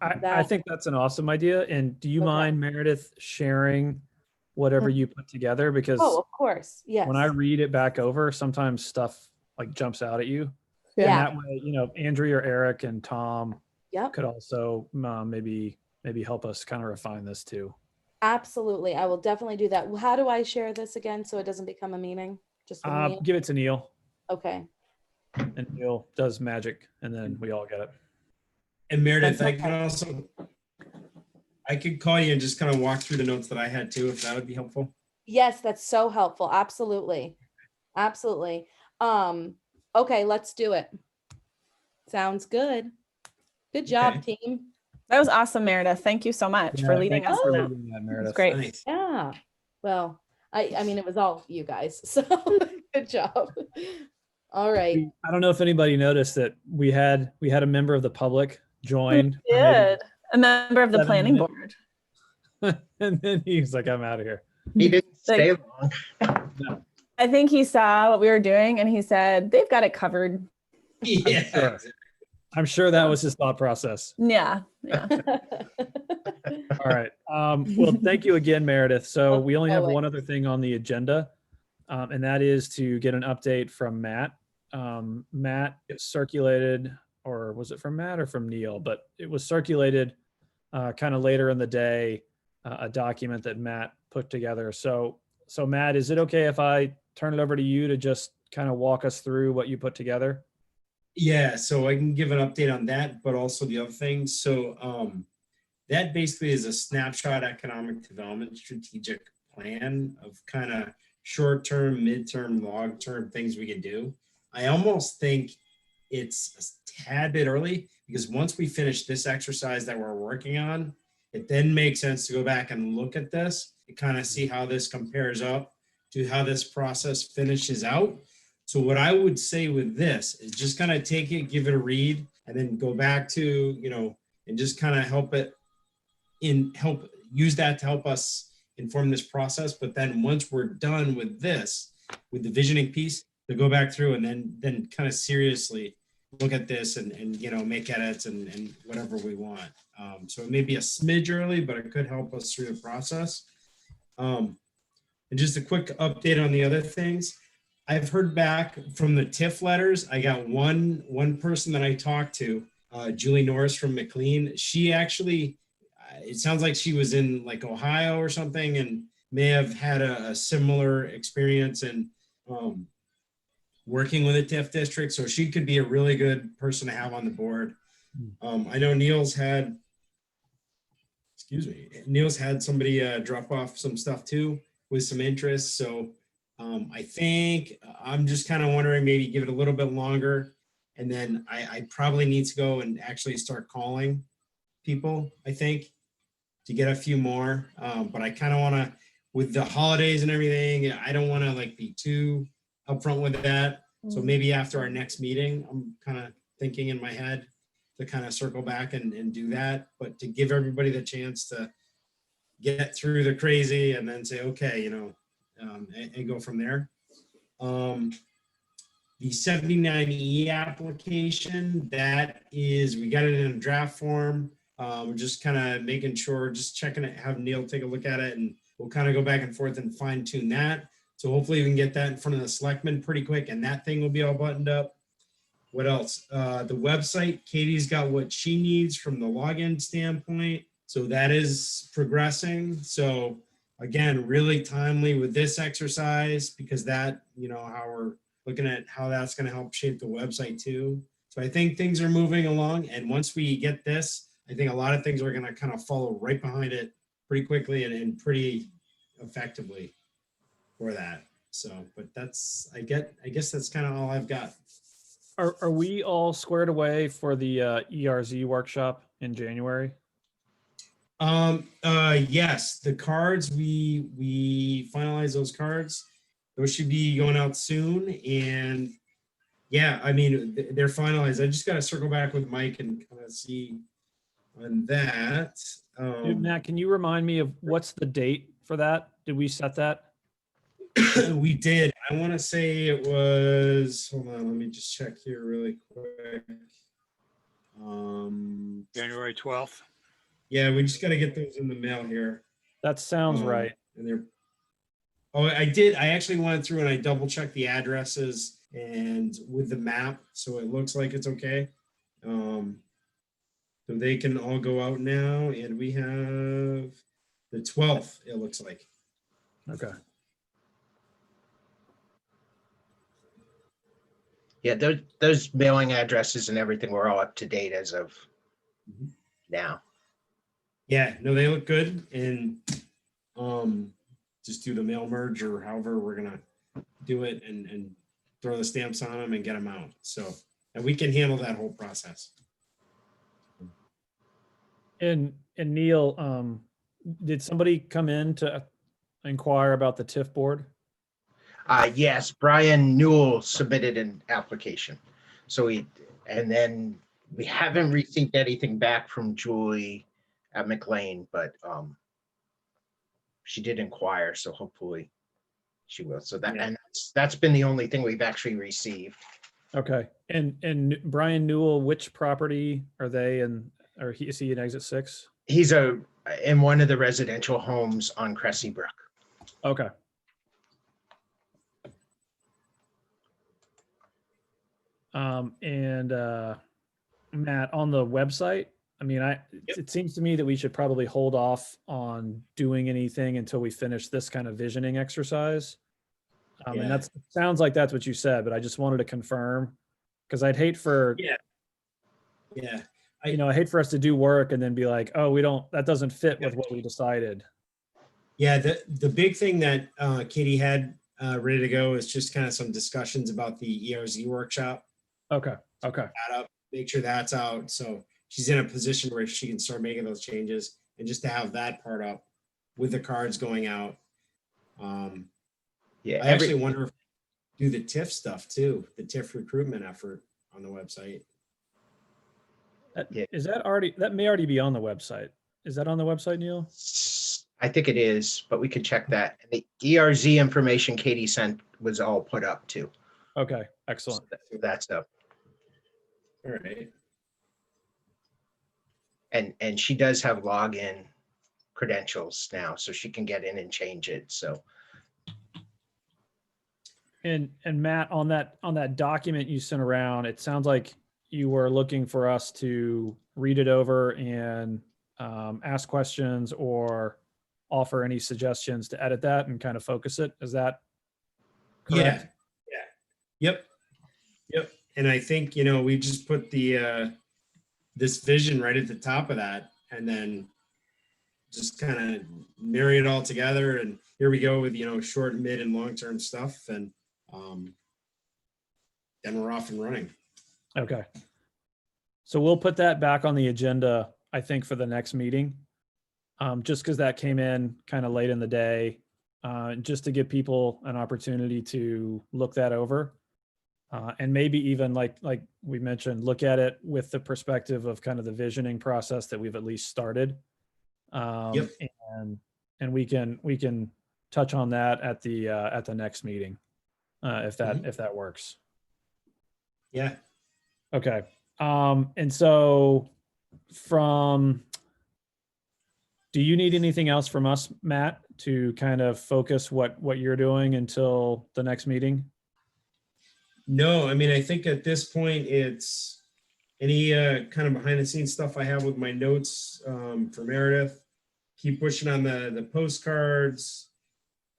[SPEAKER 1] I think that's an awesome idea. And do you
[SPEAKER 2] Okay.
[SPEAKER 1] mind, Meredith, sharing whatever you put together? Because
[SPEAKER 2] Oh, of course. Yes.
[SPEAKER 1] when I read it back over, sometimes stuff like jumps out at you.
[SPEAKER 2] Yeah.
[SPEAKER 1] And that way, Andrea or Eric and Tom
[SPEAKER 2] Yep.
[SPEAKER 1] could also maybe help us kind of refine this too.
[SPEAKER 2] Absolutely. I will definitely do that. How do I share this again so it doesn't become a meeting? Just with me?
[SPEAKER 1] Give it to Neal,
[SPEAKER 2] Okay.
[SPEAKER 1] and Neal does magic, and then we all get it.
[SPEAKER 7] And Meredith,
[SPEAKER 2] That's
[SPEAKER 7] I could call you and just kind of walk through the notes that I had too, if that would be helpful.
[SPEAKER 2] Yes, that's so helpful. Absolutely. Absolutely. Okay, let's do it. Sounds good. Good job, team.
[SPEAKER 3] That was awesome, Meredith. Thank you so much for leading us in that.
[SPEAKER 1] That, Meredith.
[SPEAKER 3] It's great.
[SPEAKER 7] Nice.
[SPEAKER 2] Yeah. Well, I mean, it was all you guys. So good job. All right.
[SPEAKER 1] I don't know if anybody noticed that we had a member of the public join.
[SPEAKER 3] We did. A member of the
[SPEAKER 1] 7
[SPEAKER 3] planning
[SPEAKER 1] minutes.
[SPEAKER 3] board.
[SPEAKER 1] And then he's like, I'm out of here.
[SPEAKER 6] He didn't stay
[SPEAKER 3] Like-
[SPEAKER 6] long.
[SPEAKER 3] I think he saw what we were doing and he said, they've got it covered.
[SPEAKER 7] Yeah.
[SPEAKER 1] Sure. I'm sure that was his thought process.
[SPEAKER 3] Yeah.
[SPEAKER 1] All right. Well, thank you again, Meredith. So we only have
[SPEAKER 2] Always.
[SPEAKER 1] one other thing on the agenda, and that is to get an update from Matt. Matt circulated, or was it from Matt or from Neal? But it was circulated kind of later in the day, a document that Matt put together. So Matt, is it okay if I turn it over to you to just kind of walk us through what you put together?
[SPEAKER 7] Yeah, so I can give an update on that, but also the other things. So that basically is a snapshot economic development strategic plan of kind of short-term, midterm, long-term things we can do. I almost think it's a tad bit early because once we finish this exercise that we're working on, it then makes sense to go back and look at this and kind of see how this compares up to how this process finishes out. So what I would say with this is just kind of take it, give it a read, and then go back to, and just kind of use that to help us inform this process. But then once we're done with this, with the visioning piece, to go back through and then kind of seriously look at this and make edits and whatever we want. So it may be a smidge early, but it could help us through the process. And just a quick update on the other things. I've heard back from the TIF letters. I got one person that I talked to, Julie Norris from McLean. She actually, it sounds like she was in like Ohio or something, and may have had a similar experience in working with a TIF district. So she could be a really good person to have on the board. I know Neal's had somebody drop off some stuff too with some interest. So I think I'm just kind of wondering, maybe give it a little bit longer. And then I probably need to go and actually start calling people, I think, to get a few more. But I kind of want to, with the holidays and everything, I don't want to like be too upfront with that. So maybe after our next meeting, I'm kind of thinking in my head to kind of circle back and do that, but to give everybody the chance to get through the crazy and then say, okay, and go from there. The 79E application, that is, we got it in a draft form. We're just kind of making sure, just checking it, have Neal take a look at it, and we'll kind of go back and forth and fine tune that. So hopefully we can get that in front of the selectmen pretty quick, and that thing will be all buttoned up. What else? The website, Katie's got what she needs from the login standpoint. So that is progressing. So again, really timely with this exercise, because that, how we're looking at how that's going to help shape the website too. So I think things are moving along. And once we get this, I think a lot of things are going to kind of follow right behind it pretty quickly and pretty effectively for that. So, but that's, I guess that's kind of all I've got.
[SPEAKER 1] Are we all squared away for the ERZ workshop in January?
[SPEAKER 7] Yes, the cards, we finalized those cards. Those should be going out soon. And yeah, I mean, they're finalized. I just got to circle back with Mike and kind of see on that.
[SPEAKER 1] Matt, can you remind me of what's the date for that? Did we set that?
[SPEAKER 7] We did. I want to say it was, hold on, let me just check here really quick.
[SPEAKER 5] January 12th.
[SPEAKER 7] Yeah, we just got to get those in the mail here.
[SPEAKER 1] That sounds right.
[SPEAKER 7] And they're, oh, I did. I actually went through and I double checked the addresses and with the map. So it looks like it's okay. So they can all go out now. And we have the 12th, it looks like.
[SPEAKER 1] Okay.
[SPEAKER 6] Yeah, those mailing addresses and everything were all up to date as of now.
[SPEAKER 7] Yeah, no, they look good. And just do the mail merge or however we're gonna do it and throw the stamps on them and get them out. So, and we can handle that whole process.
[SPEAKER 1] And Neal, did somebody come in to inquire about the TIF board?
[SPEAKER 6] Yes, Brian Newell submitted an application. So and then we haven't received anything back from Julie at McLean, but she did inquire, so hopefully she will. So that, and that's been the only thing we've actually received.
[SPEAKER 1] Okay. And Brian Newell, which property are they in, or is he in exit 6?
[SPEAKER 6] He's in one of the residential homes on Cressy Brook.
[SPEAKER 1] Okay. Matt, on the website, I mean, it seems to me that we should probably hold off on doing anything until we finish this kind of visioning exercise. And that sounds like that's what you said, but I just wanted to confirm, because I'd hate for, I hate for us to do work and then be like, oh, that doesn't fit with what we decided.
[SPEAKER 7] Yeah, the big thing that Katie had ready to go is just kind of some discussions about the ERZ workshop.
[SPEAKER 1] Okay.
[SPEAKER 7] Make sure that's out. So she's in a position where she can start making those changes, and just to have that part up with the cards going out. I actually wonder if do the TIF stuff too, the TIF recruitment effort on the website.
[SPEAKER 1] Is that already, that may already be on the website. Is that on the website, Neal?
[SPEAKER 6] I think it is, but we could check that. And the ERZ information Katie sent was all put up too.
[SPEAKER 1] Okay, excellent.
[SPEAKER 6] So that's up.
[SPEAKER 7] All right.
[SPEAKER 6] And she does have login credentials now, so she can get in and change it. So
[SPEAKER 1] And Matt, on that document you sent around, it sounds like you were looking for us to read it over and ask questions or offer any suggestions to edit that and kind of focus it. Is that correct?
[SPEAKER 7] Yeah. Yep. And I think, we just put the this vision right at the top of that, and then just kind of marry it all together. And here we go with, short, mid, and long-term stuff. And then we're off and running.
[SPEAKER 1] Okay. So we'll put that back on the agenda, I think, for the next meeting. Just because that came in kind of late in the day, just to give people an opportunity to look that over. And maybe even like we mentioned, look at it with the perspective of kind of the visioning process that we've at least started.
[SPEAKER 7] Yep.
[SPEAKER 1] And we can touch on that at the next meeting, if that works.
[SPEAKER 7] Yeah.
[SPEAKER 1] Okay. And so do you need anything else from us, Matt, to kind of focus what you're doing until the next meeting?
[SPEAKER 7] No, I mean, I think at this point it's any kind of behind the scenes stuff I have with my notes for Meredith. Keep pushing on the postcards,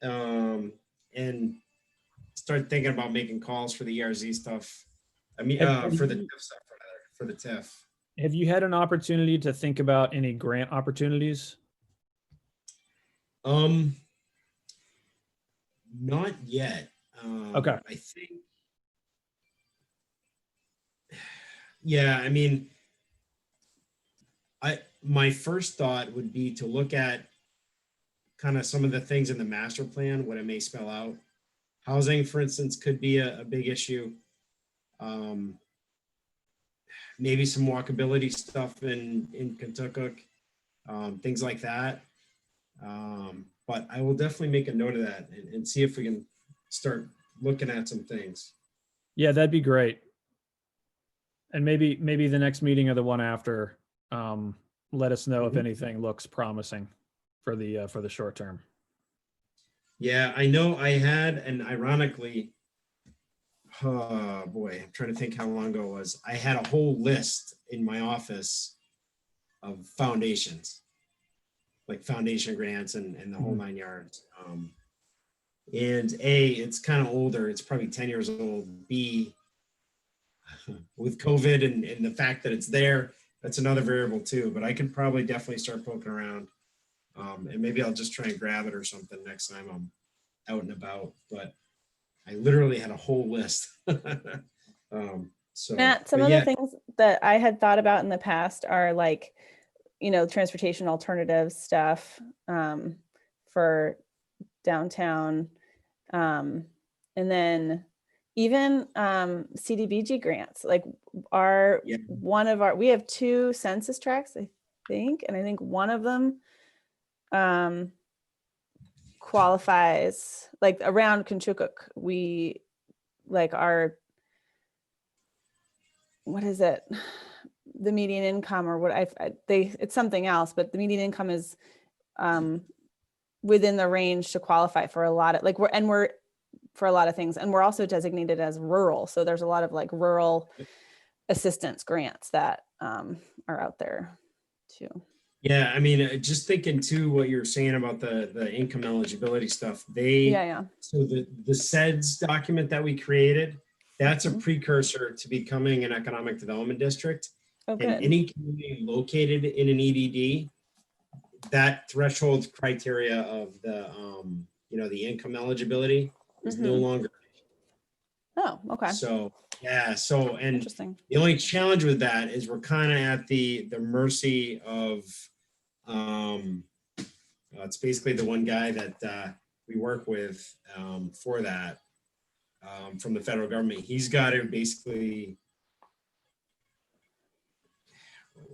[SPEAKER 7] and start thinking about making calls for the ERZ stuff. I mean, for the TIF stuff, rather, for the TIF.
[SPEAKER 1] Have you had an opportunity to think about any grant opportunities?
[SPEAKER 7] Not yet.
[SPEAKER 1] Okay.
[SPEAKER 7] I think. Yeah, I mean, my first thought would be to look at kind of some of the things in the master plan, what it may spell out. Housing, for instance, could be a big issue. Maybe some walkability stuff in Kentucky, things like that. But I will definitely make a note of that and see if we can start looking at some things.
[SPEAKER 1] Yeah, that'd be great. And maybe the next meeting or the one after, let us know if anything looks promising for the short term.
[SPEAKER 7] Yeah, I know I had, and ironically, oh boy, I'm trying to think how long ago it was. I had a whole list in my office of foundations, like foundation grants and the whole 9 yards. And A, it's kind of older. It's probably 10 years old. B, with COVID and the fact that it's there, that's another variable too. But I could probably definitely start poking around. And maybe I'll just try and grab it or something next time I'm out and about. But I literally had a whole list. So
[SPEAKER 3] Matt, some of the things that I had thought about in the past are like, transportation alternative stuff for downtown. And then even CDBG grants, like we have 2 census tracts, I think. And I think one of them qualifies, like around Kunchukuk, we like our, what is it? The median income or what it's something else, but the median income is within the range to qualify for a lot of we're for a lot of things. And we're also designated as rural. So there's a lot of like rural assistance grants that are out there too.
[SPEAKER 7] Yeah, I mean, just thinking too, what you're saying about the income eligibility stuff, So the SEDS document that we created, that's a precursor to becoming an economic development district.
[SPEAKER 3] Oh,
[SPEAKER 7] and any community located in an EDD, that threshold criteria of the the income eligibility is no longer.
[SPEAKER 3] Oh, okay.
[SPEAKER 7] So yeah, and
[SPEAKER 3] interesting.
[SPEAKER 7] The only challenge with that is we're kind of at the mercy of it's basically the one guy that we work with for that from the federal government. He's got to basically,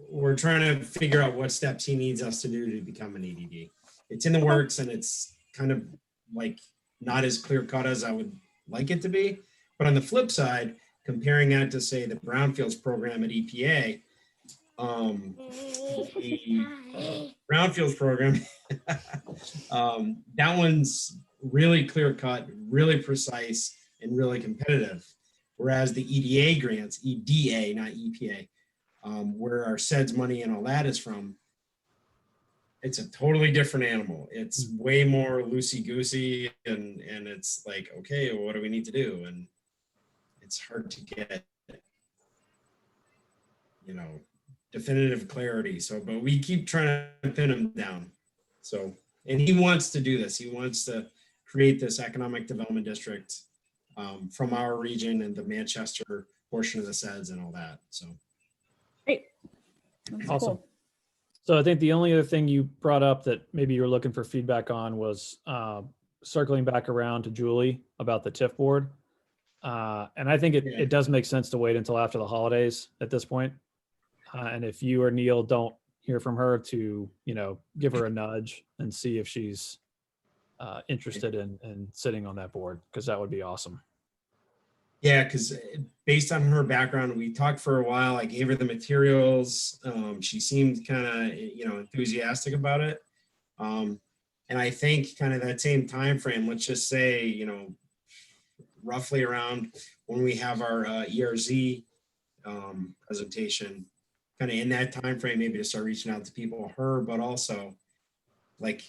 [SPEAKER 7] we're trying to figure out what steps he needs us to do to become an EDD. It's in the works and it's kind of like not as clear cut as I would like it to be. But on the flip side, comparing that to say the brownfields program at EPA, the brownfields program, that one's really clear cut, really precise, and and really competitive. Whereas the EDA grants, EDA, not EPA, where our SEDS money and all that is from, it's a totally different animal. It's way more loosey-goosey, and it's like, okay, well, what do we need to do? And it's hard to get, definitive clarity. So, but we keep trying to pin him down. So, and he wants to do this. He wants to create this economic development district from our region and the Manchester portion of the SEDS and all that. So
[SPEAKER 3] Great. That's
[SPEAKER 1] Awesome.
[SPEAKER 3] cool.
[SPEAKER 1] So I think the only other thing you brought up that maybe you were looking for feedback on was circling back around to Julie about the TIF board. And I think
[SPEAKER 7] Yeah.
[SPEAKER 1] it does make sense to wait until after the holidays at this point. And if you or Neal don't hear from her, to, give her a nudge and see if she's interested in sitting on that board, because that would be awesome.
[SPEAKER 7] yeah, because based on her background, we talked for a while. I gave her the materials. She seemed kind of, enthusiastic about it. And I think kind of that same time frame, let's just say, roughly around when we have our ERZ presentation, kind of in that time frame, maybe to start reaching out to people, her, but also like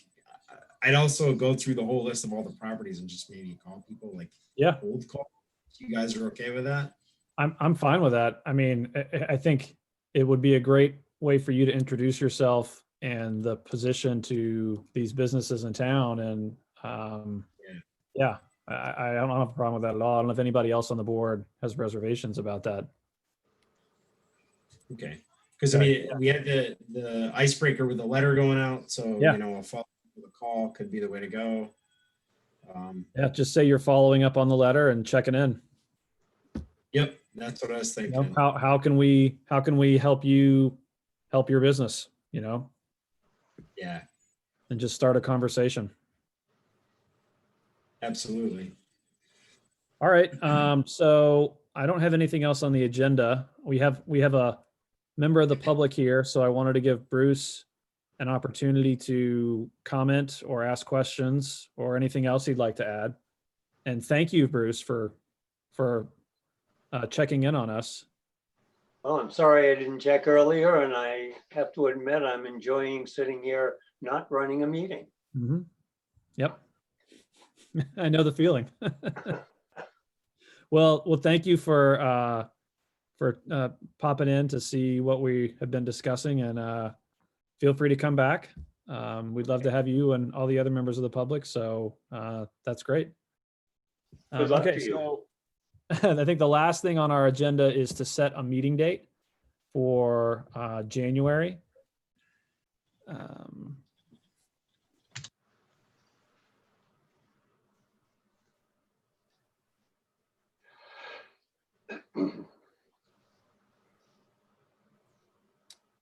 [SPEAKER 7] I'd also go through the whole list of all the properties and just maybe call people, like
[SPEAKER 1] Yeah,
[SPEAKER 7] cold call. You guys are okay with that?
[SPEAKER 1] I'm fine with that. I mean, I think it would be a great way for you to introduce yourself and the position to these businesses in town. And yeah, I don't have a problem with that at all. I don't know if anybody else on the board has reservations about that.
[SPEAKER 7] Okay. Because I mean, we had the icebreaker with the letter going out, so
[SPEAKER 1] Yeah.
[SPEAKER 7] a follow-up with a call could be the way to go.
[SPEAKER 1] Yeah, just say you're following up on the letter and checking in.
[SPEAKER 7] Yep, that's what I was thinking.
[SPEAKER 1] How can we help you help your business,
[SPEAKER 7] Yeah,
[SPEAKER 1] and just start a conversation.
[SPEAKER 7] absolutely.
[SPEAKER 1] All right. So I don't have anything else on the agenda. We have a member of the public here, so I wanted to give Bruce an opportunity to comment or ask questions or anything else he'd like to add. And thank you, Bruce, for checking in on us.
[SPEAKER 8] Well, I'm sorry I didn't check earlier, and I have to admit I'm enjoying sitting here not running a meeting.
[SPEAKER 1] Mm-hmm. Yep. I know the feeling. Well, thank you for popping in to see what we have been discussing, and feel free to come back. We'd love to have you and all the other members of the public. So that's great.
[SPEAKER 8] Good luck
[SPEAKER 1] Okay,
[SPEAKER 8] to you.
[SPEAKER 1] so I think the last thing on our agenda is to set a meeting date for January.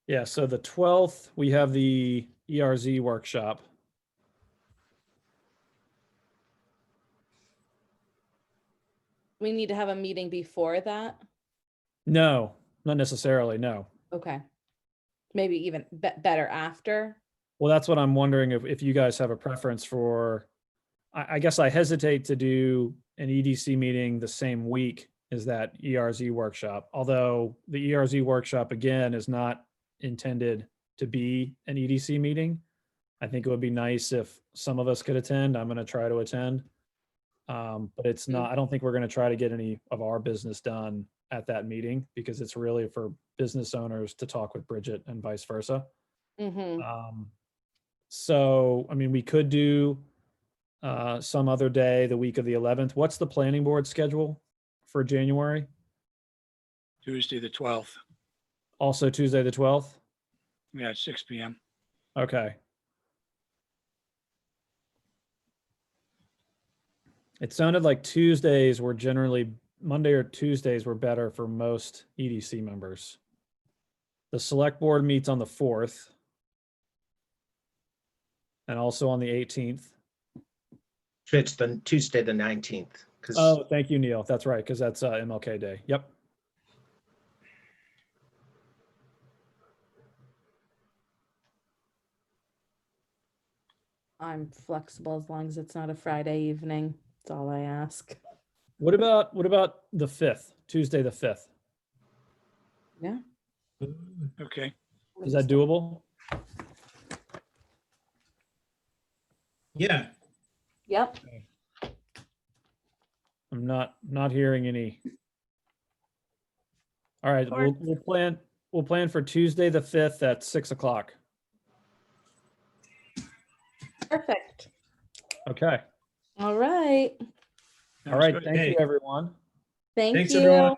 [SPEAKER 1] Yeah, so the 12th, we have the ERZ workshop.
[SPEAKER 2] We need to have a meeting before that.
[SPEAKER 1] No, not necessarily, no.
[SPEAKER 2] Okay. Maybe even better after.
[SPEAKER 1] Well, that's what I'm wondering, if you guys have a preference for, I guess I hesitate to do an EDC meeting the same week as that ERZ workshop, although the ERZ workshop, again, is not intended to be an EDC meeting. I think it would be nice if some of us could attend. I'm going to try to attend. But it's not, I don't think we're going to try to get any of our business done at that meeting, because it's really for business owners to talk with Bridget and vice versa.
[SPEAKER 2] Mm-hmm.
[SPEAKER 1] So, I mean, we could do some other day, the week of the 11th. What's the planning board schedule for January?
[SPEAKER 5] Tuesday, the 12th.
[SPEAKER 1] Also Tuesday, the 12th?
[SPEAKER 5] Yeah, at 6 p.m.
[SPEAKER 1] Okay. It sounded like Tuesdays were generally, Monday or Tuesdays were better for most EDC members. The select board meets on the 4th. And also on the 18th.
[SPEAKER 6] It's the Tuesday, the 19th.
[SPEAKER 1] Oh, thank you, Neal. That's right, because that's MLK Day. Yep.
[SPEAKER 2] I'm flexible as long as it's not a Friday evening. That's all I ask.
[SPEAKER 1] What about the 5th, Tuesday, the 5th?
[SPEAKER 2] Yeah.
[SPEAKER 5] Okay.
[SPEAKER 1] Is that doable?
[SPEAKER 7] Yeah.
[SPEAKER 2] Yep.
[SPEAKER 1] I'm not hearing any. All right,
[SPEAKER 3] Sure.
[SPEAKER 1] we'll plan for Tuesday, the 5th at 6 o'clock.
[SPEAKER 2] Perfect.
[SPEAKER 1] Okay.
[SPEAKER 2] All right.
[SPEAKER 1] All
[SPEAKER 5] Sounds
[SPEAKER 1] right.
[SPEAKER 5] good.
[SPEAKER 1] Thank you,
[SPEAKER 7] Hey.
[SPEAKER 1] everyone.
[SPEAKER 7] Thanks,
[SPEAKER 2] you.
[SPEAKER 7] everyone.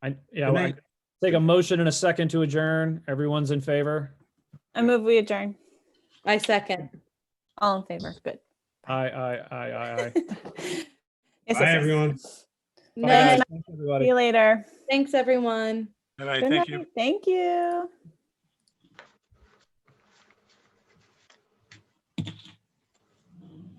[SPEAKER 1] I
[SPEAKER 7] Good night.
[SPEAKER 1] take a motion and a second to adjourn. Everyone's in favor?
[SPEAKER 3] I move we adjourn.
[SPEAKER 2] I second.
[SPEAKER 3] All in favor. Good.
[SPEAKER 1] Aye.
[SPEAKER 3] Yes,
[SPEAKER 7] Bye,
[SPEAKER 3] yes, yes.
[SPEAKER 7] everyone.
[SPEAKER 1] Bye,
[SPEAKER 2] No,
[SPEAKER 1] guys. Thanks,
[SPEAKER 3] See
[SPEAKER 1] everybody.
[SPEAKER 3] you later.
[SPEAKER 2] thanks everyone.
[SPEAKER 5] All right,
[SPEAKER 3] Good
[SPEAKER 5] thank
[SPEAKER 3] night.
[SPEAKER 5] you.
[SPEAKER 3] Thank you.